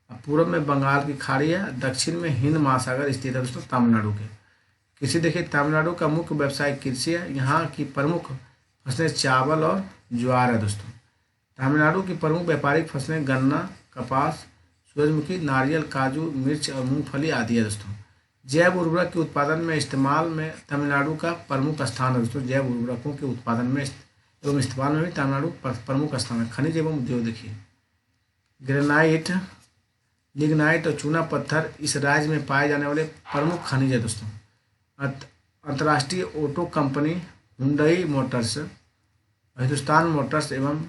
अब पूर्व में बंगाल की खाड़ी है, दक्षिण में हिंद महासागर स्थित है दोस्तों तमिलनाडु के। कृषि देखिए, तमिलनाडु का मुख्य व्यवसाय कृषि है। यहाँ की प्रमुख फसलें चावल और ज्वार है दोस्तों। तमिलनाडु की प्रमुख व्यापारिक फसलें गन्ना, कपास, सूरजमुखी, नारियल, काजू, मिर्च और मूंगफली आदि है दोस्तों। जैव उर्वरक के उत्पादन में इस्तेमाल में तमिलनाडु का प्रमुख स्थान है दोस्तों। जैव उर्वरकों के उत्पादन में एवं इस्तेमाल में भी तमिलनाडु प्रमुख स्थान है। खनिज एवं उद्योग देखिए, ग्रेनाइट, लिग्नाइट और चूना पत्थर इस राज्य में पाए जाने वाले प्रमुख खनिज है दोस्तों। अंतर्राष्ट्रीय auto company Hyundai Motors, Hindustan Motors एवं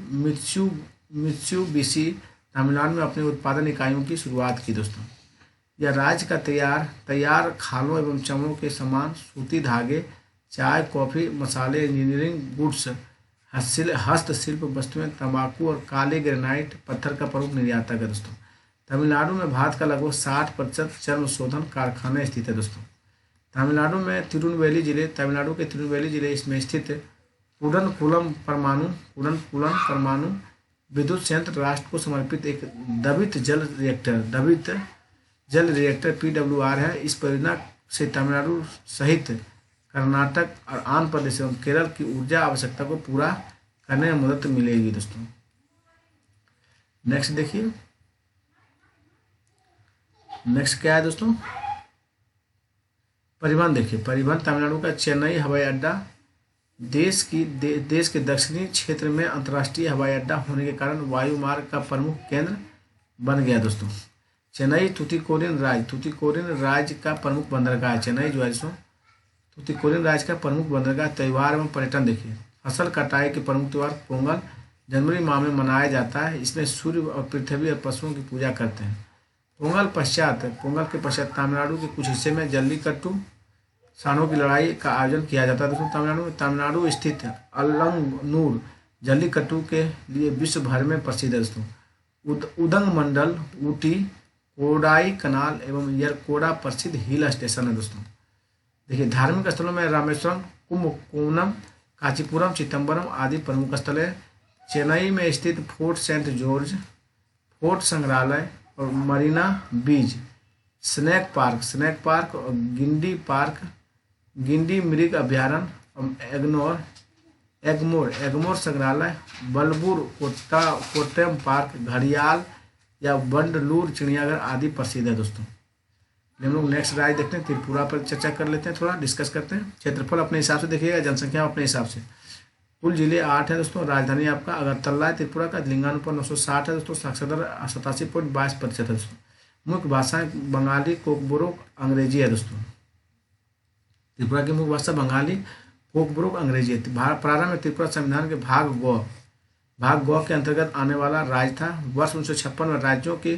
मित्सुबिशी तमिलनाडु में अपने उत्पादन इकाइयों की शुरुआत की दोस्तों। यह राज्य का तैयार खालों एवं चमड़ों के सामान, सूती धागे, चाय, कॉफी, मसाले, इंजीनियरिंग गुड्स, हस्तशिल्प वस्तुएं, तंबाकू और काले ग्रेनाइट पत्थर का प्रमुख निर्यातक है दोस्तों। तमिलनाडु में भारत का लगभग 60% चर्म शोधन कारखाने स्थित है दोस्तों। तमिलनाडु के तिरुनेलवेली जिले इसमें स्थित कुडनकुलम परमाणु विद्युत संयंत्र राष्ट्र को समर्पित एक द्रवित जल रिएक्टर PWR है। इस परियोजना से तमिलनाडु सहित कर्नाटक और आंध्र प्रदेश एवं केरल की ऊर्जा आवश्यकता को पूरा करने में मदद मिलेगी दोस्तों। नेक्स्ट देखिए, नेक्स्ट क्या है दोस्तों, परिवहन देखिए। परिवहन तमिलनाडु का चेन्नई हवाई अड्डा देश के दक्षिणी क्षेत्र में अंतर्राष्ट्रीय हवाई अड्डा होने के कारण वायु मार्ग का प्रमुख केंद्र बन गया दोस्तों। चेन्नई तूतीकोरिन राज्य का प्रमुख बंदरगाह है। चेन्नई जो है तूतीकोरिन राज्य का प्रमुख बंदरगाह। त्यौहार एवं पर्यटन देखिए, फसल कटाई के प्रमुख त्यौहार पोंगल जनवरी माह में मनाया जाता है। इसमें सूर्य और पृथ्वी और पशुओं की पूजा करते हैं। पोंगल के पश्चात तमिलनाडु के कुछ हिस्से में जल्लीकट्टू सांडों की लड़ाई का आयोजन किया जाता है दोस्तों। तमिलनाडु स्थित अलंगनूर जल्लीकट्टू के लिए विश्व भर में प्रसिद्ध है दोस्तों। उदंगमंडल, ऊटी, कोडाई कनाल एवं येरकोडा प्रसिद्ध हिल स्टेशन है दोस्तों। देखिए, धार्मिक स्थलों में रामेश्वरम, कुंभकोणम, कांचीपुरम, चिदम्बरम आदि प्रमुख स्थल है। चेन्नई में स्थित फोर्ट सेंट जॉर्ज, फोर्ट संग्रहालय और मरीना बीच, स्नैक पार्क और गिंडी मृग अभ्यारण्य, एगमोर संग्रहालय, बलबुर कोट्टयम पार्क, घड़ियाल या बंडलूर चिड़ियाघर आदि प्रसिद्ध है दोस्तों। हम लोग नेक्स्ट राज्य देखते हैं, त्रिपुरा पर चर्चा कर लेते हैं, थोड़ा डिस्कस करते हैं। क्षेत्रफल अपने हिसाब से देखिएगा, जनसंख्या अपने हिसाब से। कुल जिले 8 है दोस्तों। राजधानी आपका अगरतला है त्रिपुरा का। लिंगानुपात 960 है दोस्तों। साक्षरता दर 87.22% है दोस्तों। मुख्य भाषाएं बंगाली, कोकबोरोक, अंग्रेजी है दोस्तों। त्रिपुरा की मुख्य भाषा बंगाली, कोकबोरोक, अंग्रेजी है। प्रारंभ में त्रिपुरा संविधान के भाग ग के अंतर्गत आने वाला राज्य था। वर्ष 1956 में राज्यों के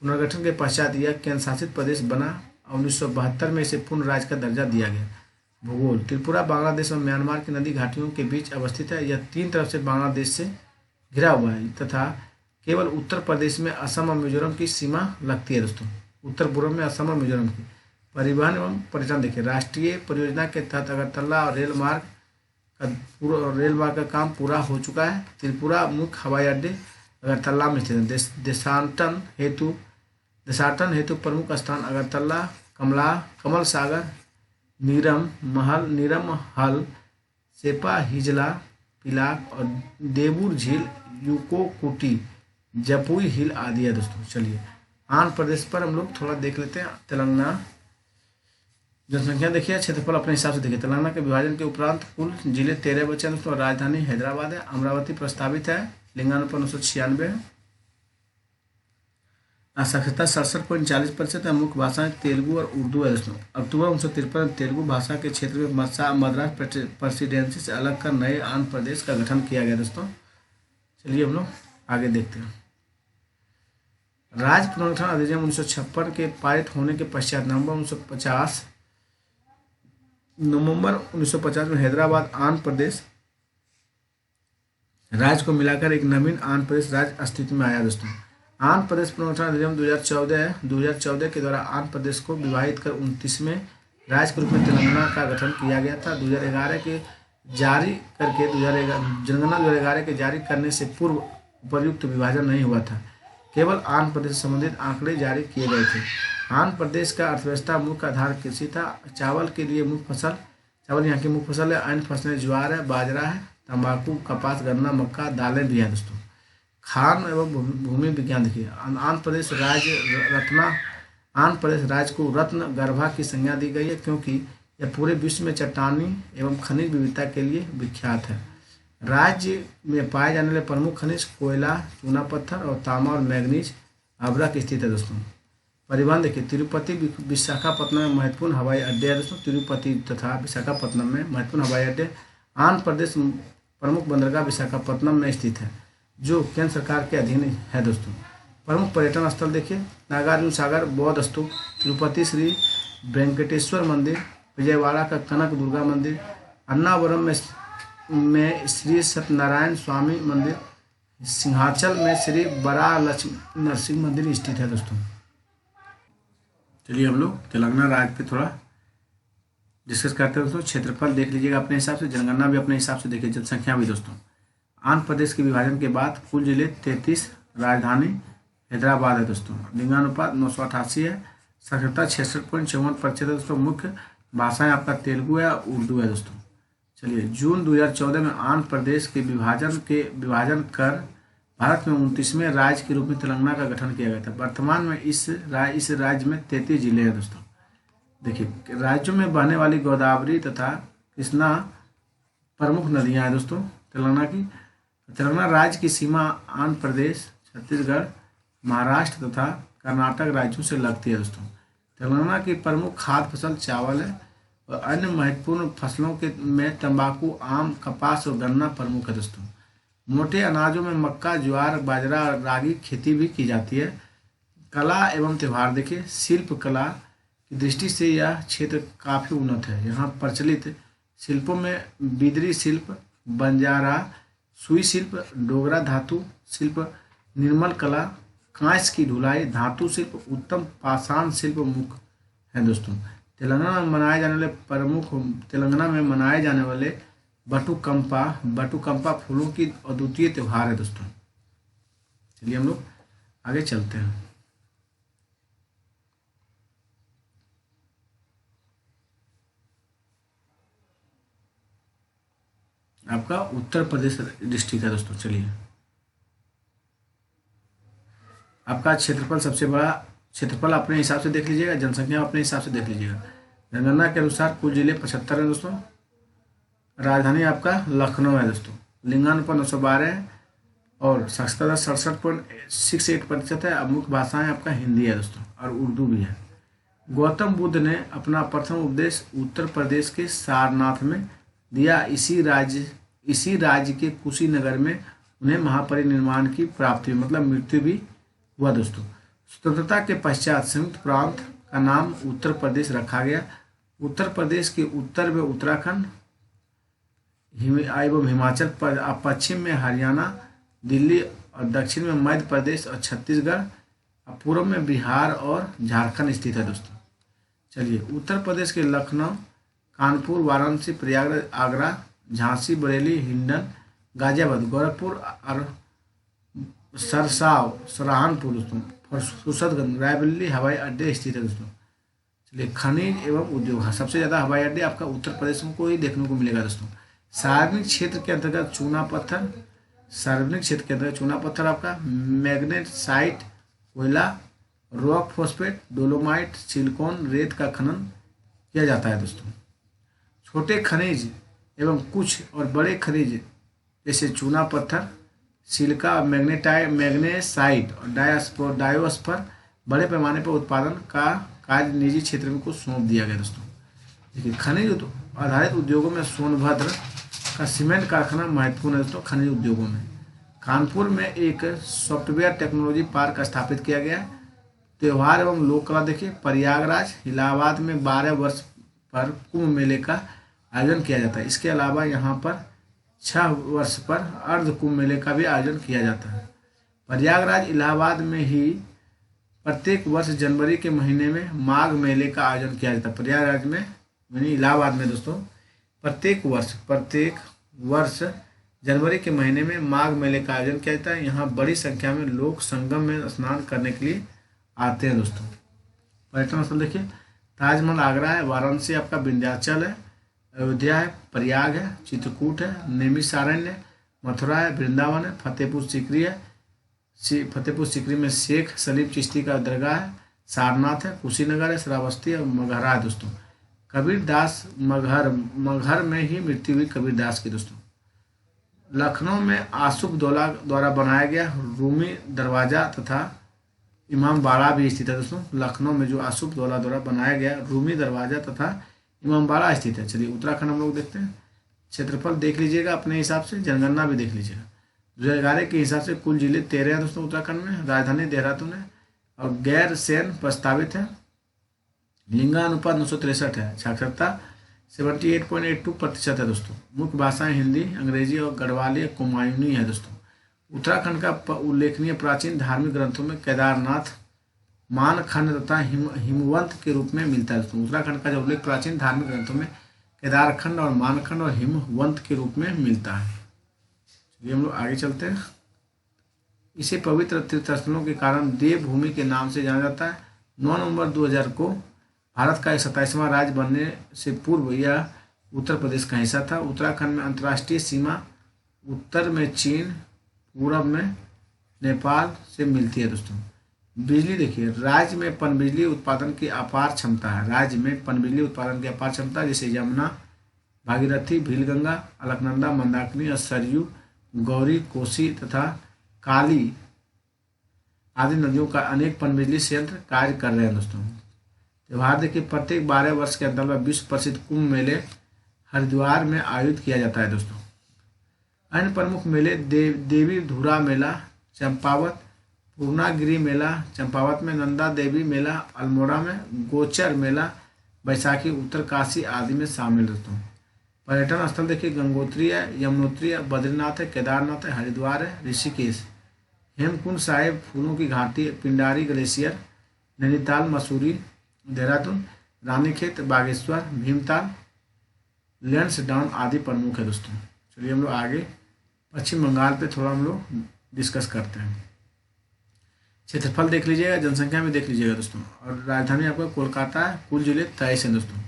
पुनर्गठन के पश्चात यह केंद्र शासित प्रदेश बना। 1972 में इसे पूर्ण राज्य का दर्जा दिया गया। भूगोल, त्रिपुरा बांग्लादेश और म्यांमार की नदी घाटियों के बीच अवस्थित है। यह 3 तरफ से बांग्लादेश से घिरा हुआ है तथा केवल उत्तर प्रदेश में असम और मिजोरम की सीमा लगती है दोस्तों। उत्तर पूर्व में असम और मिजोरम की। परिवहन एवं पर्यटन देखिए, राष्ट्रीय परियोजना के तहत अगरतला और रेल मार्ग का काम पूरा हो चुका है। त्रिपुरा मुख्य हवाई अड्डे अगरतला में स्थित है। देशाटन हेतु प्रमुख स्थान अगरतला, कमल सागर, नीरम हल, सेपा हिजला, पिलाक और देवूर झील, यूकोकुटी, जपुई हिल आदि है दोस्तों। चलिए, आंध्र प्रदेश पर हम लोग थोड़ा देख लेते हैं। तेलंगाना, जनसंख्या देखिए, क्षेत्रफल अपने हिसाब से देखिए। तेलंगाना के विभाजन के उपरांत कुल जिले 13 बचे हैं दोस्तों। राजधानी हैदराबाद है। अमरावती प्रस्तावित है। लिंगानुपात 996 है। साक्षरता 67.40% है। मुख्य भाषाएं तेलुगु और उर्दू है दोस्तों। अक्टूबर 1953 में तेलुगु भाषा के क्षेत्र में मद्रास प्रेसिडेंसी से अलग कर नए आंध्र प्रदेश का गठन किया गया दोस्तों। चलिए हम लोग आगे देखते हैं। राज्य पुनर्गठन अधिनियम 1956 के पारित होने के पश्चात नवंबर 1950 में हैदराबाद आंध्र प्रदेश राज्य को मिलाकर एक नवीन आंध्र प्रदेश राज्य अस्तित्व में आया दोस्तों। आंध्र प्रदेश पुनर्गठन अधिनियम 2014 के द्वारा आंध्र प्रदेश को विभाजित कर 29वें राज्य के रूप में तेलंगाना का गठन किया गया था। 2011 के जनगणना 2011 के जारी करने से पूर्व उपर्युक्त विभाजन नहीं हुआ था। केवल आंध्र प्रदेश से संबंधित आंकड़े जारी किए गए थे। आंध्र प्रदेश का अर्थव्यवस्था मुख्य आधार कृषि था। चावल के लिए चावल यहाँ की मुख्य फसल है। अन्य फसलें ज्वार है, बाजरा है, तंबाकू, कपास, गन्ना, मक्का, दालें भी है दोस्तों। खान एवं भूमि विज्ञान देखिए, आंध्र प्रदेश राज्य आंध्र प्रदेश राज्य को रत्न गर्भा की संज्ञा दी गई है क्योंकि यह पूरे विश्व में चट्टानी एवं खनिज विविधता के लिए विख्यात है। राज्य में पाए जाने वाले प्रमुख खनिज कोयला, चूना पत्थर और तांबा और मैग्नीज अभ्रक स्थित है दोस्तों। परिवहन देखिए, तिरुपति विशाखापट्टनम में महत्वपूर्ण हवाई अड्डे है दोस्तों। तिरुपति तथा विशाखापट्टनम में महत्वपूर्ण हवाई अड्डे। आंध्र प्रदेश प्रमुख बंदरगाह विशाखापट्टनम में स्थित है जो केंद्र सरकार के अधीन है दोस्तों। प्रमुख पर्यटन स्थल देखिए, नागार्जुन सागर बौद्ध स्तूप, तिरुपति श्री वेंकटेश्वर मंदिर, विजयवाड़ा का कनक दुर्गा मंदिर, अन्नावरम में श्री सत्यनारायण स्वामी मंदिर, सिंहाचल में श्री बड़ा लक्ष्मी नरसिंह मंदिर स्थित है दोस्तों। चलिए हम लोग तेलंगाना राज्य पे थोड़ा डिस्कस करते हैं दोस्तों। क्षेत्रफल देख लीजिएगा अपने हिसाब से, जनगणना भी अपने हिसाब से देखिए, जनसंख्या भी दोस्तों। आंध्र प्रदेश के विभाजन के बाद कुल जिले 33, राजधानी हैदराबाद है दोस्तों। लिंगानुपात 988 है। साक्षरता 66.54% है दोस्तों। मुख्य भाषाएं आपका तेलुगु है, उर्दू है दोस्तों। चलिए, जून 2014 में आंध्र प्रदेश के विभाजन कर भारत में 29वें राज्य के रूप में तेलंगाना का गठन किया गया था। वर्तमान में इस राज्य में 33 जिले हैं दोस्तों। देखिए, राज्यों में बहने वाली गोदावरी तथा कृष्णा प्रमुख नदियां हैं दोस्तों तेलंगाना की। तेलंगाना राज्य की सीमा आंध्र प्रदेश, छत्तीसगढ़, महाराष्ट्र तथा कर्नाटक राज्यों से लगती है दोस्तों। तेलंगाना की प्रमुख खाद्य फसल चावल है और अन्य महत्वपूर्ण फसलों के में तंबाकू, आम, कपास और गन्ना प्रमुख है दोस्तों। मोटे अनाजों में मक्का, ज्वार, बाजरा और रागी खेती भी की जाती है। कला एवं त्यौहार देखिए, शिल्प कला की दृष्टि से यह क्षेत्र काफ़ी उन्नत है। यहाँ प्रचलित शिल्पों में बिदरी शिल्प, बंजारा सुई शिल्प, डोगरा धातु शिल्प, निर्मल कला, कांस की ढुलाई, धातु शिल्प, उत्तम पाषाण शिल्प मुख्य हैं दोस्तों। तेलंगाना में मनाए जाने वाले बटुकम्पा फूलों की अद्वितीय त्यौहार है दोस्तों। चलिए हम लोग आगे चलते हैं। आपका उत्तर प्रदेश डिस्ट्रिक्ट है दोस्तों। चलिए, आपका क्षेत्रफल सबसे बड़ा क्षेत्रफल अपने हिसाब से देख लीजिएगा, जनसंख्या अपने हिसाब से देख लीजिएगा। जनगणना के अनुसार कुल जिले 75 हैं दोस्तों। राजधानी आपका लखनऊ है दोस्तों। लिंगानुपात 912 है और साक्षरता 67.68% है। अब मुख्य भाषाएं आपका हिंदी है दोस्तों और उर्दू भी है। गौतम बुद्ध ने अपना प्रथम उपदेश उत्तर प्रदेश के सारनाथ में दिया। इसी राज्य के कुशीनगर में उन्हें महापरिनिर्वाण की प्राप्ति मतलब मृत्यु भी हुआ दोस्तों। स्वतंत्रता के पश्चात संयुक्त प्रांत का नाम उत्तर प्रदेश रखा गया। उत्तर प्रदेश के उत्तर में उत्तराखंड एवं हिमाचल, पश्चिम में हरियाणा, दिल्ली और दक्षिण में मध्य प्रदेश और छत्तीसगढ़, पूर्व में बिहार और झारखंड स्थित है दोस्तों। चलिए, उत्तर प्रदेश के लखनऊ, कानपुर, वाराणसी, प्रयागराज, आगरा, झांसी, बरेली, हिंडन, गाजियाबाद, गोरखपुर और सरसाव, सहारनपुर दोस्तों, फुर्सतगंज, रायबरेली हवाई अड्डे स्थित है दोस्तों। चलिए, खनिज एवं उद्योग, सबसे ज़्यादा हवाई अड्डे आपका उत्तर प्रदेश को ही देखने को मिलेगा दोस्तों। सार्वजनिक क्षेत्र के अंतर्गत चूना पत्थर आपका मैग्नेसाइट, कोयला, रॉक फॉस्फेट, डोलोमाइट, सिलिकॉन, रेत का खनन किया जाता है दोस्तों। छोटे खनिज एवं कुछ और बड़े खनिज जैसे चूना पत्थर, सिलिका, मैग्नेसाइट और डायोस्फर बड़े पैमाने पर उत्पादन का कार्य निजी क्षेत्र को सौंप दिया गया दोस्तों। देखिए, खनिज आधारित उद्योगों में सोनभद्र का सीमेंट कारखाना महत्वपूर्ण है दोस्तों। खनिज उद्योगों में कानपुर में एक सॉफ्टवेयर टेक्नोलॉजी पार्क स्थापित किया गया। त्यौहार एवं लोक कला देखिए, प्रयागराज, इलाहाबाद में 12 वर्ष पर कुंभ मेले का आयोजन किया जाता है। इसके अलावा यहाँ पर 6 वर्ष पर अर्ध कुंभ मेले का भी आयोजन किया जाता है। प्रयागराज, इलाहाबाद में ही प्रत्येक वर्ष जनवरी के महीने में माघ मेले का आयोजन किया जाता है। प्रयागराज में यानी इलाहाबाद में दोस्तों प्रत्येक वर्ष जनवरी के महीने में माघ मेले का आयोजन किया जाता है। यहाँ बड़ी संख्या में लोग संगम में स्नान करने के लिए आते हैं दोस्तों। पर्यटन स्थल देखिए, ताजमहल आगरा है, वाराणसी आपका विंध्याचल है, अयोध्या है, प्रयाग है, चित्रकूट है, नैमिषारण्य है, मथुरा है, वृंदावन है, फतेहपुर सीकरी है, फतेहपुर सीकरी में शेख सलीम चिश्ती का दरगाह है। सारनाथ है, कुशीनगर है, श्रावस्ती और मगहरा है दोस्तों। कबीरदास मगहर में ही मृत्यु हुई कबीरदास की दोस्तों। लखनऊ में आसुफ दौला द्वारा बनाया गया रूमी दरवाजा तथा इमाम बाड़ा भी स्थित है दोस्तों। लखनऊ में जो आसुफ दौला द्वारा बनाया गया रूमी दरवाजा तथा इमाम बाड़ा स्थित है। चलिए उत्तराखंड हम लोग देखते हैं। क्षेत्रफल देख लीजिएगा अपने हिसाब से, जनगणना भी देख लीजिएगा। 2011 के हिसाब से कुल जिले 13 हैं दोस्तों उत्तराखंड में। राजधानी देहरादून है और गैर सैन्य प्रस्तावित है। लिंगानुपात 963 है। साक्षरता 78.82% है दोस्तों। मुख्य भाषाएं हिंदी, अंग्रेजी और गढ़वाली कुमायूनी है दोस्तों। उत्तराखंड का उल्लेखनीय प्राचीन धार्मिक ग्रंथों में केदारनाथ मानखंड तथा हिमवंत के रूप में मिलता है दोस्तों। उत्तराखंड का जो उल्लेख प्राचीन धार्मिक ग्रंथों में केदारखंड और मानखंड और हिमवंत के रूप में मिलता है। चलिए हम लोग आगे चलते हैं। इसे पवित्र तीर्थस्थलों के कारण देवभूमि के नाम से जाना जाता है। 9 नवंबर 2000 को भारत का 27वां राज्य बनने से पूर्व यह उत्तर प्रदेश का हिस्सा था। उत्तराखंड में अंतर्राष्ट्रीय सीमा उत्तर में चीन, पूर्व में नेपाल से मिलती है दोस्तों। बिजली देखिए, राज्य में पनबिजली उत्पादन की अपार क्षमता है। राज्य में पनबिजली उत्पादन की अपार क्षमता जैसे यमुना, भागीरथी, भीलगंगा, अलकनंदा, मंदाकिनी और सरयू, गौरी, कोसी तथा काली आदि नदियों का अनेक पनबिजली संयंत्र कार्य कर रहे हैं दोस्तों। त्यौहार देखिए, प्रत्येक 12 वर्ष के अंतर्गत विश्व प्रसिद्ध कुंभ मेले हरिद्वार में आयोजित किया जाता है दोस्तों। अन्य प्रमुख मेले देवी धुरा मेला चंपावत, पूर्णागिरी मेला चंपावत में, नंदा देवी मेला अल्मोड़ा में, गोचर मेला बैसाखी उत्तरकाशी आदि में शामिल दोस्तों। पर्यटन स्थल देखिए, गंगोत्री है, यमुनोत्री है, बद्रीनाथ है, केदारनाथ है, हरिद्वार है, ऋषिकेश, हेमकुंड साहिब, फूलों की घाटी, पिंडारी ग्लेशियर, नैनीताल, मसूरी, देहरादून, रानीखेत, बागेश्वर, भीमताल, लैंसडाउन आदि प्रमुख है दोस्तों। चलिए हम लोग आगे पश्चिम बंगाल पे थोड़ा हम लोग डिस्कस करते हैं। क्षेत्रफल देख लीजिएगा, जनसंख्या में देख लीजिएगा दोस्तों। और राजधानी आपका कोलकाता है। कुल जिले 23 हैं दोस्तों।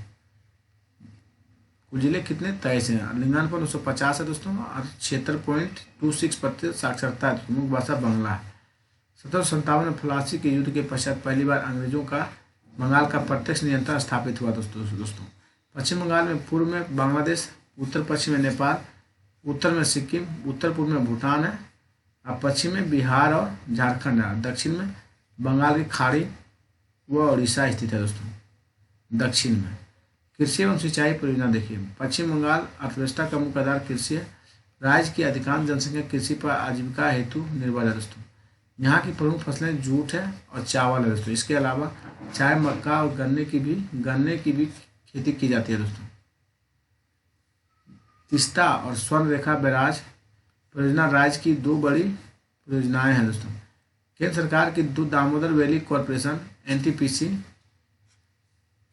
कुल जिले कितने? 23 हैं। लिंगानुपात 950 है दोस्तों और 76.26% साक्षरता है। मुख्य भाषा बांग्ला है। 1757 में प्लासी के युद्ध के पश्चात पहली बार अंग्रेजों का बंगाल का प्रत्यक्ष नियंत्रण स्थापित हुआ दोस्तों। पश्चिम बंगाल में पूर्व में बांग्लादेश, उत्तर पश्चिम में नेपाल, उत्तर में सिक्किम, उत्तर पूर्व में भूटान है और पश्चिम में बिहार और झारखंड है। दक्षिण में बंगाल की खाड़ी व उड़ीसा स्थित है दोस्तों। दक्षिण में कृषि एवं सिंचाई परियोजना देखिए, पश्चिम बंगाल अर्थव्यवस्था का मुख्य आधार कृषि है। राज्य की अधिकांश जनसंख्या कृषि पर आजीविका हेतु निर्भर है दोस्तों। यहाँ की प्रमुख फसलें जूट है और चावल है दोस्तों। इसके अलावा चाय, मक्का और गन्ने की भी खेती की जाती है दोस्तों। तीस्ता और स्वर्ण रेखा बैराज परियोजना राज्य की 2 बड़ी परियोजनाएं हैं दोस्तों। केंद्र सरकार की दामोदर वैली कॉरपोरेशन एनटीपीसी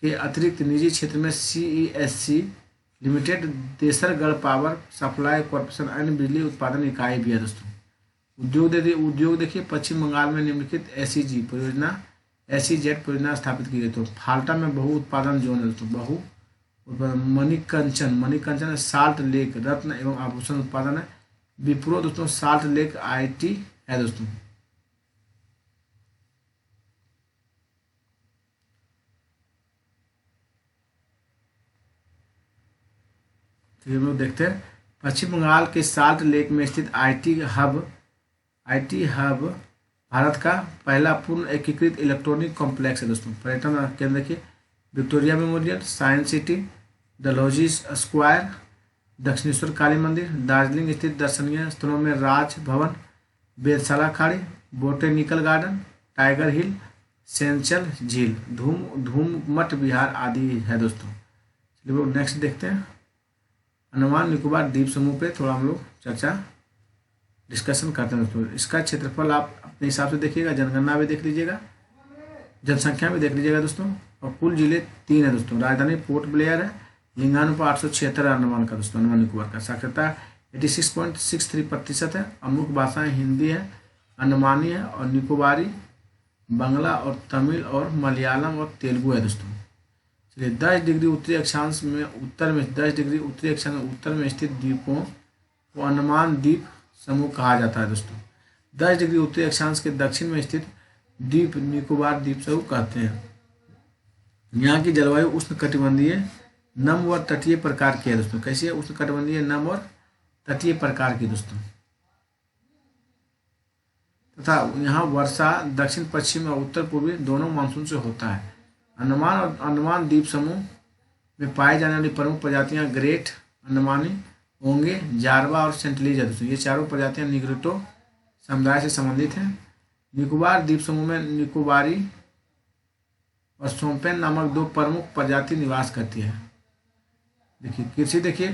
के अतिरिक्त निजी क्षेत्र में CESC Limited, Desargarh Power Supply Corporation अन्य बिजली उत्पादन इकाई भी है दोस्तों। उद्योग देखिए, पश्चिम बंगाल में निम्नलिखित एसईजी परियोजना, एसईजेड परियोजना स्थापित की गई। तो फाल्टा में बहु उत्पादन जोन है दोस्तों। मणिकंचन साल्ट लेक रत्न एवं आभूषण उत्पादन है। विप्रो दोस्तों साल्ट लेक आईटी है दोस्तों। तो हम लोग देखते हैं पश्चिम बंगाल के साल्ट लेक में स्थित आईटी हब भारत का पहला पूर्ण एकीकृत इलेक्ट्रॉनिक कॉम्प्लेक्स है दोस्तों। पर्यटन केंद्र देखिए, Victoria Memorial, Science City, Dalhousie Square, Dakshineswar Kali मंदिर, दार्जिलिंग स्थित दर्शनीय स्थलों में राज भवन, वेधशाला खाड़ी, बोटेनिकल गार्डन, टाइगर हिल, सेंचल झील, धूममठ विहार आदि है दोस्तों। चलिए लोग नेक्स्ट देखते हैं। अंडमान निकोबार द्वीप समूह पे थोड़ा हम लोग चर्चा डिस्कशन करते हैं दोस्तों। इसका क्षेत्रफल आप अपने हिसाब से देखिएगा, जनगणना भी देख लीजिएगा, जनसंख्या भी देख लीजिएगा दोस्तों। और कुल जिले 3 है दोस्तों। राजधानी पोर्ट ब्लेयर है। लिंगानुपात 876 है अंडमान का दोस्तों। अंडमान निकोबार का साक्षरता 86.63% है। मुख्य भाषाएं हिंदी है, अंडमानी है और निकोबारी, बांग्ला और तमिल और मलयालम और तेलुगु है दोस्तों। चलिए 10 डिग्री उत्तरी अक्षांश में उत्तर में 10 डिग्री उत्तरी अक्षांश में उत्तर में स्थित द्वीपों को अंडमान द्वीप समूह कहा जाता है दोस्तों। 10 डिग्री उत्तरी अक्षांश के दक्षिण में स्थित द्वीप निकोबार द्वीप समूह कहते हैं। यहाँ की जलवायु उष्णकटिबंधीय नम व तटीय प्रकार की है दोस्तों। कैसी है? उष्णकटिबंधीय नम और तटीय प्रकार की दोस्तों। तथा यहाँ वर्षा दक्षिण पश्चिम और उत्तर पूर्वी दोनों मानसून से होता है। अंडमान और अंडमान द्वीप समूह में पाई जाने वाली प्रमुख प्रजातियां ग्रेट अंडमानी, ओंगे, जारवा और सेंटलीज है दोस्तों। ये चारों प्रजातियां निग्रोटो समुदाय से संबंधित हैं। निकोबार द्वीप समूह में निकोबारी और सोम्पेन नामक 2 प्रमुख प्रजाति निवास करती है। देखिए कृषि देखिए,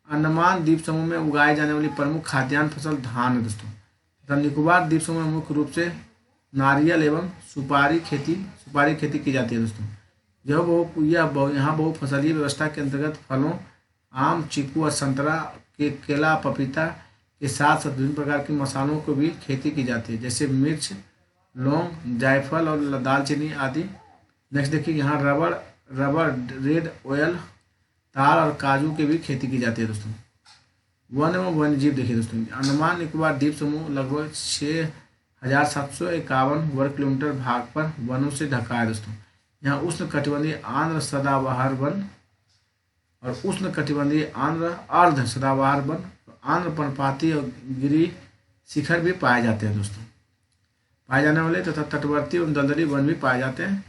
अंडमान द्वीप समूह में उगाई जाने वाली प्रमुख खाद्यान्न फसल धान है दोस्तों। तथा निकोबार द्वीप समूह में मुख्य रूप से नारियल एवं सुपारी खेती की जाती है दोस्तों। यहाँ बहुफसलीय व्यवस्था के अंतर्गत फलों आम, चीकू और संतरा के केला, पपीता के साथ साथ विभिन्न प्रकार के मसालों को भी खेती की जाती है, जैसे मिर्च, लौंग, जायफल और दालचीनी आदि। नेक्स्ट देखिए, यहाँ रबर, रेड ऑयल, ताड़ और काजू की भी खेती की जाती है दोस्तों। वन एवं वन्यजीव देखिए दोस्तों, अंडमान निकोबार द्वीप समूह लगभग 6,751 वर्ग किलोमीटर भाग पर वनों से ढका है दोस्तों। यहाँ उष्णकटिबंधीय आर्द्र सदाबहार वन और उष्णकटिबंधीय अर्ध सदाबहार वन, आर्द्र पर्णपाती और गिरी शिखर भी पाए जाते हैं दोस्तों। पाए जाने वाले तथा तटवर्ती एवं दलदली वन भी पाए जाते हैं।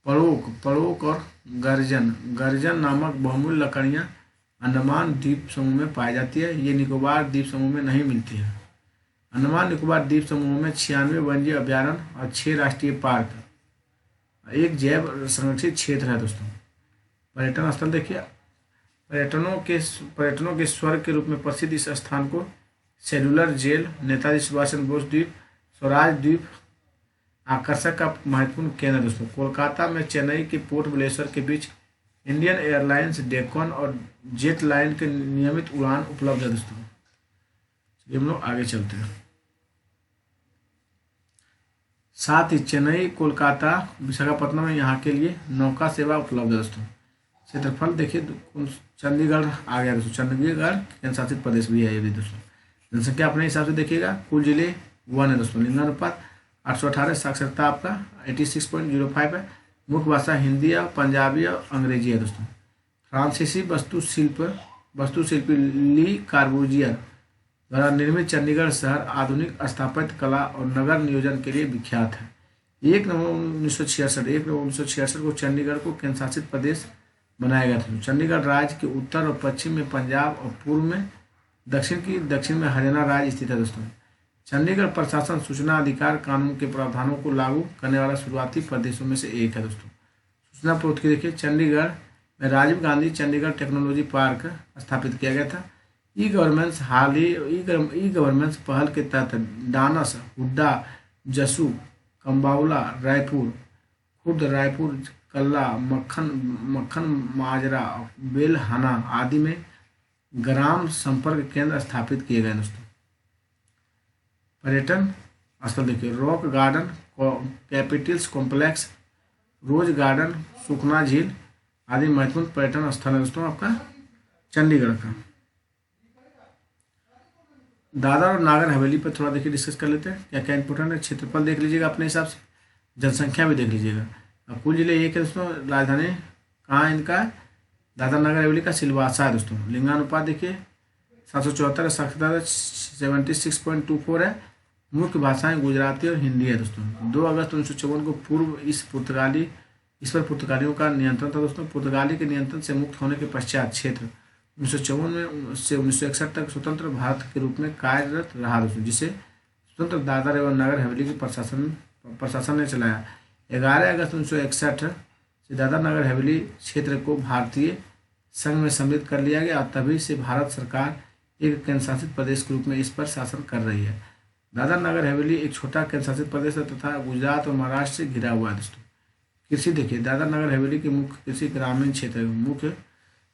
पड़ोक और गर्जन नामक बहुमूल्य लकड़ियाँ अंडमान द्वीप समूह में पाई जाती है। ये निकोबार द्वीप समूह में नहीं मिलती है। अंडमान निकोबार द्वीप समूह में 96 वन्यजीव अभयारण्य और 6 राष्ट्रीय पार्क, 1 जैव संरक्षित क्षेत्र है दोस्तों। पर्यटन स्थल देखिए, पर्यटनों के स्वर्ग के रूप में प्रसिद्ध इस स्थान को सेलुलर जेल, नेताजी सुभाष चंद्र बोस द्वीप, स्वराज द्वीप आकर्षक का महत्वपूर्ण केंद्र है दोस्तों। कोलकाता में चेन्नई के पोर्ट ब्लेयर के बीच इंडियन एयरलाइंस, डेक्कन और जेट लाइन के नियमित उड़ान उपलब्ध है दोस्तों। चलिए हम लोग आगे चलते हैं। साथ ही चेन्नई, कोलकाता, विशाखापट्टनम में यहाँ के लिए नौका सेवा उपलब्ध है दोस्तों। क्षेत्रफल देखिए, चंडीगढ़ आ गया दोस्तों। चंडीगढ़ केंद्र शासित प्रदेश भी है ये भी दोस्तों। जनसंख्या अपने हिसाब से देखिएगा, कुल जिले 1 है दोस्तों। लिंगानुपात 818, साक्षरता आपका 86.05 है। मुख्य भाषा हिंदी और पंजाबी और अंग्रेजी है दोस्तों। फ्रांसीसी वास्तुशिल्पी ली कार्बूजियर द्वारा निर्मित चंडीगढ़ शहर आधुनिक स्थापत्य कला और नगर नियोजन के लिए विख्यात है। 1 नवंबर 1966 को चंडीगढ़ को केंद्र शासित प्रदेश बनाया गया था। चंडीगढ़ राज्य के उत्तर और पश्चिम में पंजाब और पूर्व में दक्षिण में हरियाणा राज्य स्थित है दोस्तों। चंडीगढ़ प्रशासन सूचना अधिकार कानून के प्रावधानों को लागू करने वाला शुरुआती प्रदेशों में से एक है दोस्तों। सूचना प्रोत्साहन देखिए, चंडीगढ़ में राजीव गांधी चंडीगढ़ टेक्नोलॉजी पार्क स्थापित किया गया था। ई गवर्नेंस पहल के तहत डानस, हुड्डा, जसू, कंबाउला, रायपुर, खुर्द, रायपुर कल्ला, मक्खन माजरा, बेलहाना आदि में ग्राम संपर्क केंद्र स्थापित किए गए दोस्तों। पर्यटन स्थल देखिए, Rock Garden, Capitols Complex, Rose Garden, Sukhna झील आदि महत्वपूर्ण पर्यटन स्थल है दोस्तों आपका चंडीगढ़ का। दादर और नागर हवेली पर थोड़ा देखिए डिस्कस कर लेते हैं क्या क्या इंपॉर्टेंट है। क्षेत्रफल देख लीजिएगा अपने हिसाब से, जनसंख्या भी देख लीजिएगा। अब कुल जिले एक है दोस्तों। राजधानी कहाँ है इनका? दादर नगर हवेली का सिलवासा है दोस्तों। लिंगानुपात देखिए 774, साक्षरता 76.24 है। मुख्य भाषाएं गुजराती और हिंदी है दोस्तों। 2 अगस्त 1954 को पूर्व इस पर पुर्तगालियों का नियंत्रण था दोस्तों। पुर्तगाली के नियंत्रण से मुक्त होने के पश्चात क्षेत्र 1954 में से 1961 तक स्वतंत्र भारत के रूप में कार्यरत रहा दोस्तों, जिसे स्वतंत्र दादर एवं नगर हवेली के प्रशासन ने चलाया। 11 अगस्त 1961 से दादर नगर हवेली क्षेत्र को भारतीय संघ में सम्मिलित कर लिया गया और तभी से भारत सरकार एक केंद्र शासित प्रदेश के रूप में इस पर शासन कर रही है। दादर नगर हवेली एक छोटा केंद्र शासित प्रदेश है तथा गुजरात और महाराष्ट्र से घिरा हुआ है दोस्तों। कृषि देखिए, दादर नगर हवेली की मुख्य कृषि ग्रामीण क्षेत्र है।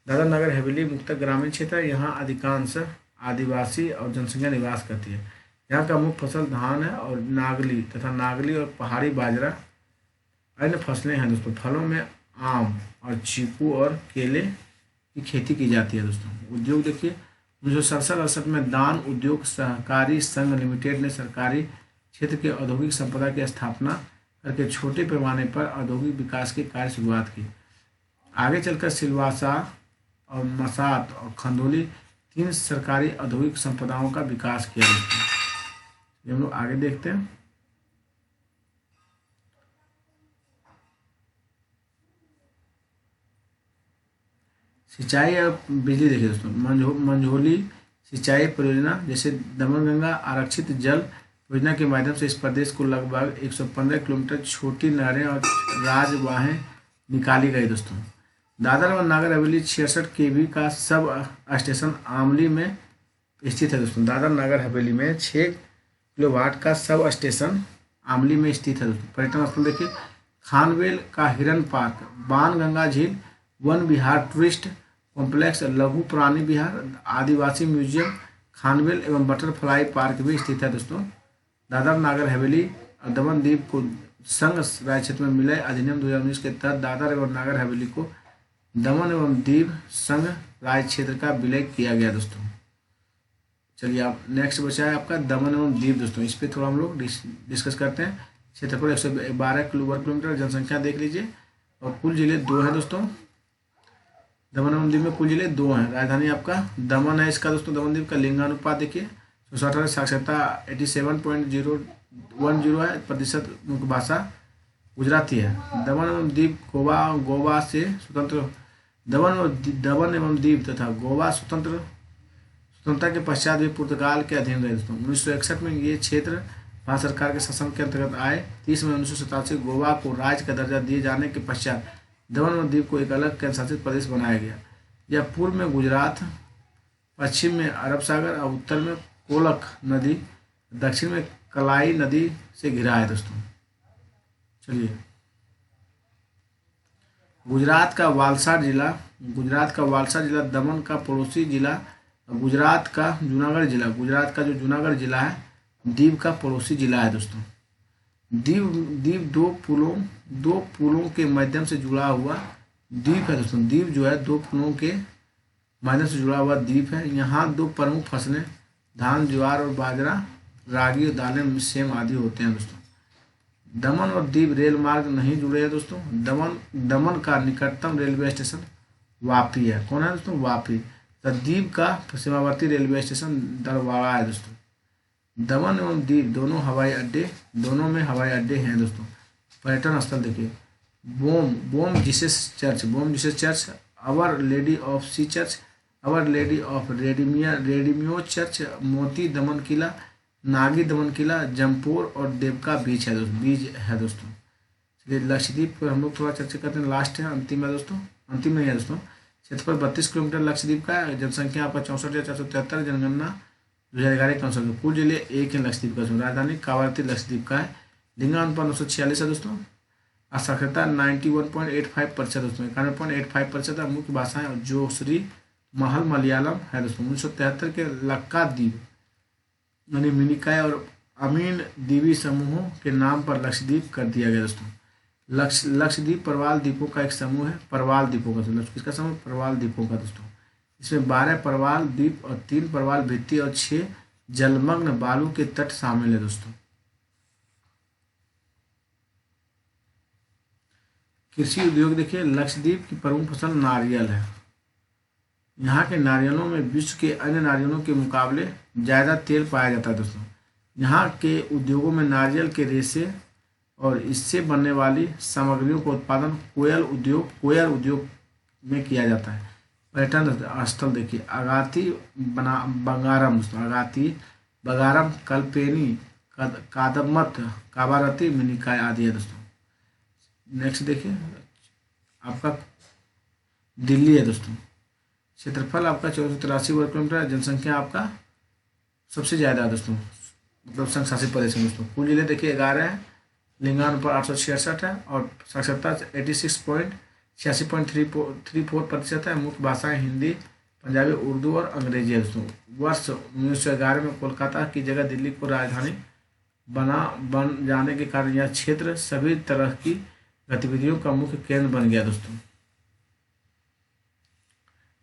दादर नगर हवेली मुख्यतः ग्रामीण क्षेत्र है। यहाँ अधिकांश आदिवासी और जनसंख्या निवास करती है। यहाँ का मुख्य फसल धान है और नागली और पहाड़ी बाजरा अन्य फसलें हैं दोस्तों। फलों में आम और चीकू और केले की खेती की जाती है दोस्तों। उद्योग देखिए, 1967-68 में दान उद्योग सहकारी संघ लिमिटेड ने सरकारी क्षेत्र के औद्योगिक संपदा की स्थापना करके छोटे पैमाने पर औद्योगिक विकास के कार्य शुरुआत की। आगे चलकर सिलवासा और मसात और खंदौली 3 सरकारी औद्योगिक संपदाओं का विकास किया दोस्तों। ये हम लोग आगे देखते हैं। सिंचाई और बिजली देखिए दोस्तों, मंझोली सिंचाई परियोजना जैसे दमनगंगा आरक्षित जल योजना के माध्यम से इस प्रदेश को लगभग 115 किलोमीटर छोटी नहरें और राजवाहें निकाली गई दोस्तों। दादर और नागर हवेली 66 केवी का सब स्टेशन आमली में स्थित है दोस्तों। दादर नागर हवेली में 6 किलोवाट का सब स्टेशन आमली में स्थित है दोस्तों। पर्यटन स्थल देखिए, खानवेल का हिरन पार्क, बाणगंगा झील, वन विहार टूरिस्ट कॉम्प्लेक्स, लघु प्राणी विहार, आदिवासी म्यूजियम, खानवेल एवं बटरफ्लाई पार्क भी स्थित है दोस्तों। दादर नागर हवेली और दमन द्वीप को संघ राज्य क्षेत्र में मिले अधिनियम 2019 के तहत दादर एवं नागर हवेली को दमन एवं दीव संघ राज्य क्षेत्र का विलय किया गया दोस्तों। चलिए आप नेक्स्ट बचा है आपका दमन एवं दीव दोस्तों। इस पे थोड़ा हम लोग डिस्कस करते हैं। क्षेत्रफल 112 वर्ग किलोमीटर, जनसंख्या देख लीजिए और कुल जिले 2 हैं दोस्तों। दमन एवं दीव में कुल जिले 2 हैं। राजधानी आपका दमन है इसका दोस्तों। दमन द्वीप का लिंगानुपात देखिए 118, साक्षरता 87.010 है, प्रतिशत मुख्य भाषा गुजराती है। दमन एवं दीप गोवा से स्वतंत्र, दमन एवं दीप तथा गोवा स्वतंत्रता के पश्चात भी पुर्तगाल के अधीन रहे दोस्तों। 1961 में ये क्षेत्र भारत सरकार के शासन के अंतर्गत आए। 30 मई 1987 गोवा को राज्य का दर्जा दिए जाने के पश्चात दमन एवं दीप को एक अलग केंद्र शासित प्रदेश बनाया गया। यह पूर्व में गुजरात, पश्चिम में अरब सागर और उत्तर में कोलक नदी, दक्षिण में कलाई नदी से घिरा है दोस्तों। चलिए गुजरात का वालसाड जिला दमन का पड़ोसी जिला, गुजरात का जो जूनागढ़ जिला है दीव का पड़ोसी जिला है दोस्तों। दीव दो पुलों के माध्यम से जुड़ा हुआ द्वीप है दोस्तों। दीव जो है 2 पुलों के माध्यम से जुड़ा हुआ द्वीप है। यहाँ 2 प्रमुख फसलें धान, ज्वार और बाजरा, रागी और दालें, सेम आदि होते हैं दोस्तों। दमन और दीव रेल मार्ग नहीं जुड़े हैं दोस्तों। दमन का निकटतम रेलवे स्टेशन वापी है। कौन है दोस्तों? वापी। तो दीव का सीमावर्ती रेलवे स्टेशन दरवाड़ा है दोस्तों। दमन एवं दीव दोनों में हवाई अड्डे हैं दोस्तों। पर्यटन स्थल देखिए, Bom Jesus Church, Our Lady of Sea Church, Our Lady of Remedios Church, Moti Daman किला, नागी दमन किला, जमपुर और देवका बीच है दोस्तों। चलिए लक्षद्वीप पर हम लोग थोड़ा चर्चा करते हैं। लास्ट है, अंतिम है दोस्तों, अंतिम नहीं है दोस्तों। क्षेत्रफल 32 किलोमीटर लक्षद्वीप का है। जनसंख्या आपका 64,473, जनगणना 2011 के अनुसार। कुल जिले 1 है लक्षद्वीप का। राजधानी कावरती लक्षद्वीप का है। लिंगानुपात 946 है दोस्तों। साक्षरता 91.85% दोस्तों, 91.85% है। मुख्य भाषाएं जोशी, महल मलयालम है दोस्तों। 1973 के लक्काद्वीप यानी मिनिकॉय और अमीन द्वीपी समूहों के नाम पर लक्षद्वीप कर दिया गया दोस्तों। लक्षद्वीप प्रवाल द्वीपों का एक समूह है। प्रवाल द्वीपों का किसका समूह? प्रवाल द्वीपों का दोस्तों। इसमें 12 प्रवाल द्वीप और 3 प्रवाल भित्ति और 6 जलमग्न बालू के तट शामिल है दोस्तों। कृषि उद्योग देखिए, लक्षद्वीप की प्रमुख फसल नारियल है। यहाँ के नारियलों में विश्व के अन्य नारियलों के मुकाबले ज़्यादा तेल पाया जाता है दोस्तों। यहाँ के उद्योगों में नारियल के रेशे और इससे बनने वाली सामग्रियों का उत्पादन कोयल उद्योग में किया जाता है। पर्यटन स्थल देखिए, अगाती बंगारम दोस्तों, अगाती बगारम, कल्पेनी, कादम्मत, काबारती, मिनिकॉय आदि है दोस्तों। नेक्स्ट देखिए आपका दिल्ली है दोस्तों। क्षेत्रफल आपका 1483 वर्ग किलोमीटर, जनसंख्या आपका सबसे ज़्यादा है दोस्तों, मतलब संघ शासित प्रदेश में दोस्तों। कुल जिले देखिए 11 है। लिंगानुपात 866 है और साक्षरता 86.34% है। मुख्य भाषाएं हिंदी, पंजाबी, उर्दू और अंग्रेजी है दोस्तों। वर्ष 1911 में कोलकाता की जगह दिल्ली को राजधानी बन जाने के कारण यह क्षेत्र सभी तरह की गतिविधियों का मुख्य केंद्र बन गया दोस्तों।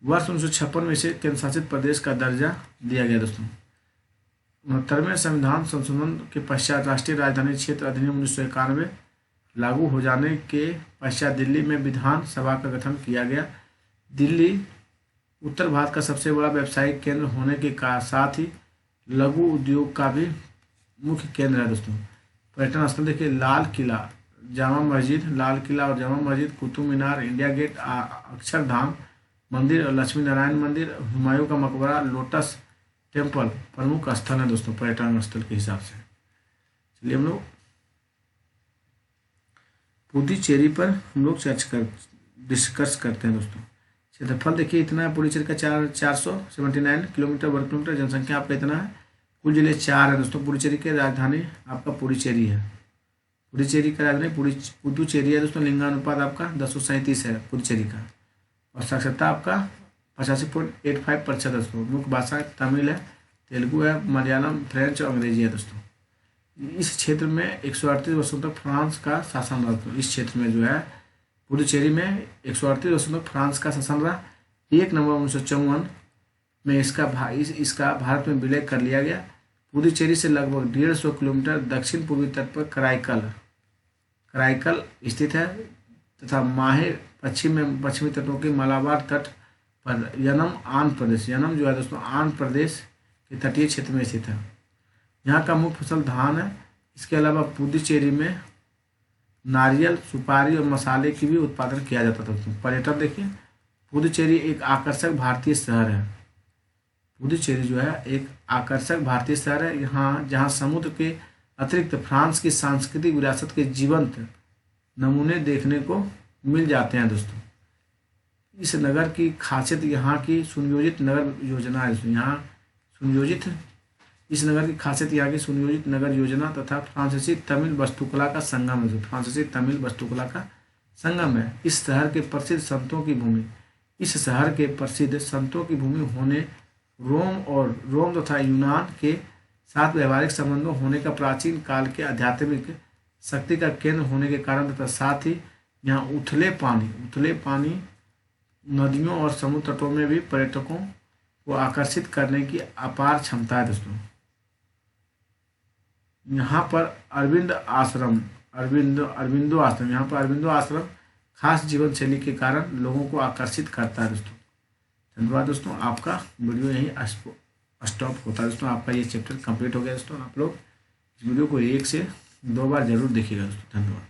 वर्ष 1956 में इसे केंद्र शासित प्रदेश का दर्जा दिया गया दोस्तों। 69वें संविधान संशोधन के पश्चात राष्ट्रीय राजधानी क्षेत्र अधिनियम 1991 लागू हो जाने के पश्चात दिल्ली में विधान सभा का गठन किया गया। दिल्ली उत्तर भारत का सबसे बड़ा व्यावसायिक केंद्र होने के साथ ही लघु उद्योग का भी मुख्य केंद्र है दोस्तों। पर्यटन स्थल देखिए, लाल किला, जामा मस्जिद, लाल किला और जामा मस्जिद, कुतुब मीनार, इंडिया गेट, अक्षरधाम मंदिर और लक्ष्मी नारायण मंदिर, हुमायूं का मकबरा, लोटस टेम्पल प्रमुख स्थल है दोस्तों पर्यटन स्थल के हिसाब से। चलिए हम लोग पुडुचेरी पर हम लोग डिस्कस करते हैं दोस्तों। क्षेत्रफल देखिए इतना है पुडुचेरी का 479 किलोमीटर वर्ग किलोमीटर। जनसंख्या आपका इतना है। कुल जिले 4 है दोस्तों। पुडुचेरी की राजधानी आपका पुडुचेरी है। पुडुचेरी का राजधानी पुडुचेरी है दोस्तों। लिंगानुपात आपका 1037 है पुडुचेरी का। और साक्षरता आपका 85.85% दोस्तों। मुख्य भाषा तमिल है, तेलुगु है, मलयालम, फ्रेंच और अंग्रेजी है दोस्तों। इस क्षेत्र में 138 वर्षों तक फ्रांस का शासन रहा दोस्तों। इस क्षेत्र में जो है पुडुचेरी में 138 वर्षों तक फ्रांस का शासन रहा। 1 नवंबर 1954 में इसका भारत में विलय कर लिया गया। पुडुचेरी से लगभग 150 किलोमीटर दक्षिण पूर्वी तट पर कराईकल स्थित है तथा माहे पश्चिमी तटों के मलाबार तट पर यनम जो है दोस्तों आंध्र प्रदेश के तटीय क्षेत्र में स्थित है। यहाँ का मुख्य फसल धान है। इसके अलावा पुडुचेरी में नारियल, सुपारी और मसाले की भी उत्पादन किया जाता था दोस्तों। पर्यटन देखिए, पुडुचेरी एक आकर्षक भारतीय शहर है। पुडुचेरी जो है एक आकर्षक भारतीय शहर है। यहाँ जहाँ समुद्र के अतिरिक्त फ्रांस की सांस्कृतिक विरासत के जीवंत नमूने देखने को मिल जाते हैं दोस्तों। इस नगर की खासियत यहाँ की सुनियोजित नगर योजना है। इस नगर की खासियत यहाँ की सुनियोजित नगर योजना तथा फ्रांसीसी तमिल वास्तुकला का संगम है। इस शहर के प्रसिद्ध संतों की भूमि होने रोम तथा यूनान के साथ व्यवहारिक संबंधों होने का प्राचीन काल के आध्यात्मिक शक्ति का केंद्र होने के कारण तथा साथ ही यहाँ उथले पानी नदियों और समुद्र तटों में भी पर्यटकों को आकर्षित करने की अपार क्षमता है दोस्तों। यहाँ पर अरविंदो आश्रम खास जीवन शैली के कारण लोगों को आकर्षित करता है दोस्तों। धन्यवाद दोस्तों। आपका वीडियो यहीं स्टॉप होता है दोस्तों। आपका ये चैप्टर कंप्लीट हो गया दोस्तों। आप लोग इस वीडियो को 1 से 2 बार जरूर देखिएगा दोस्तों। धन्यवाद।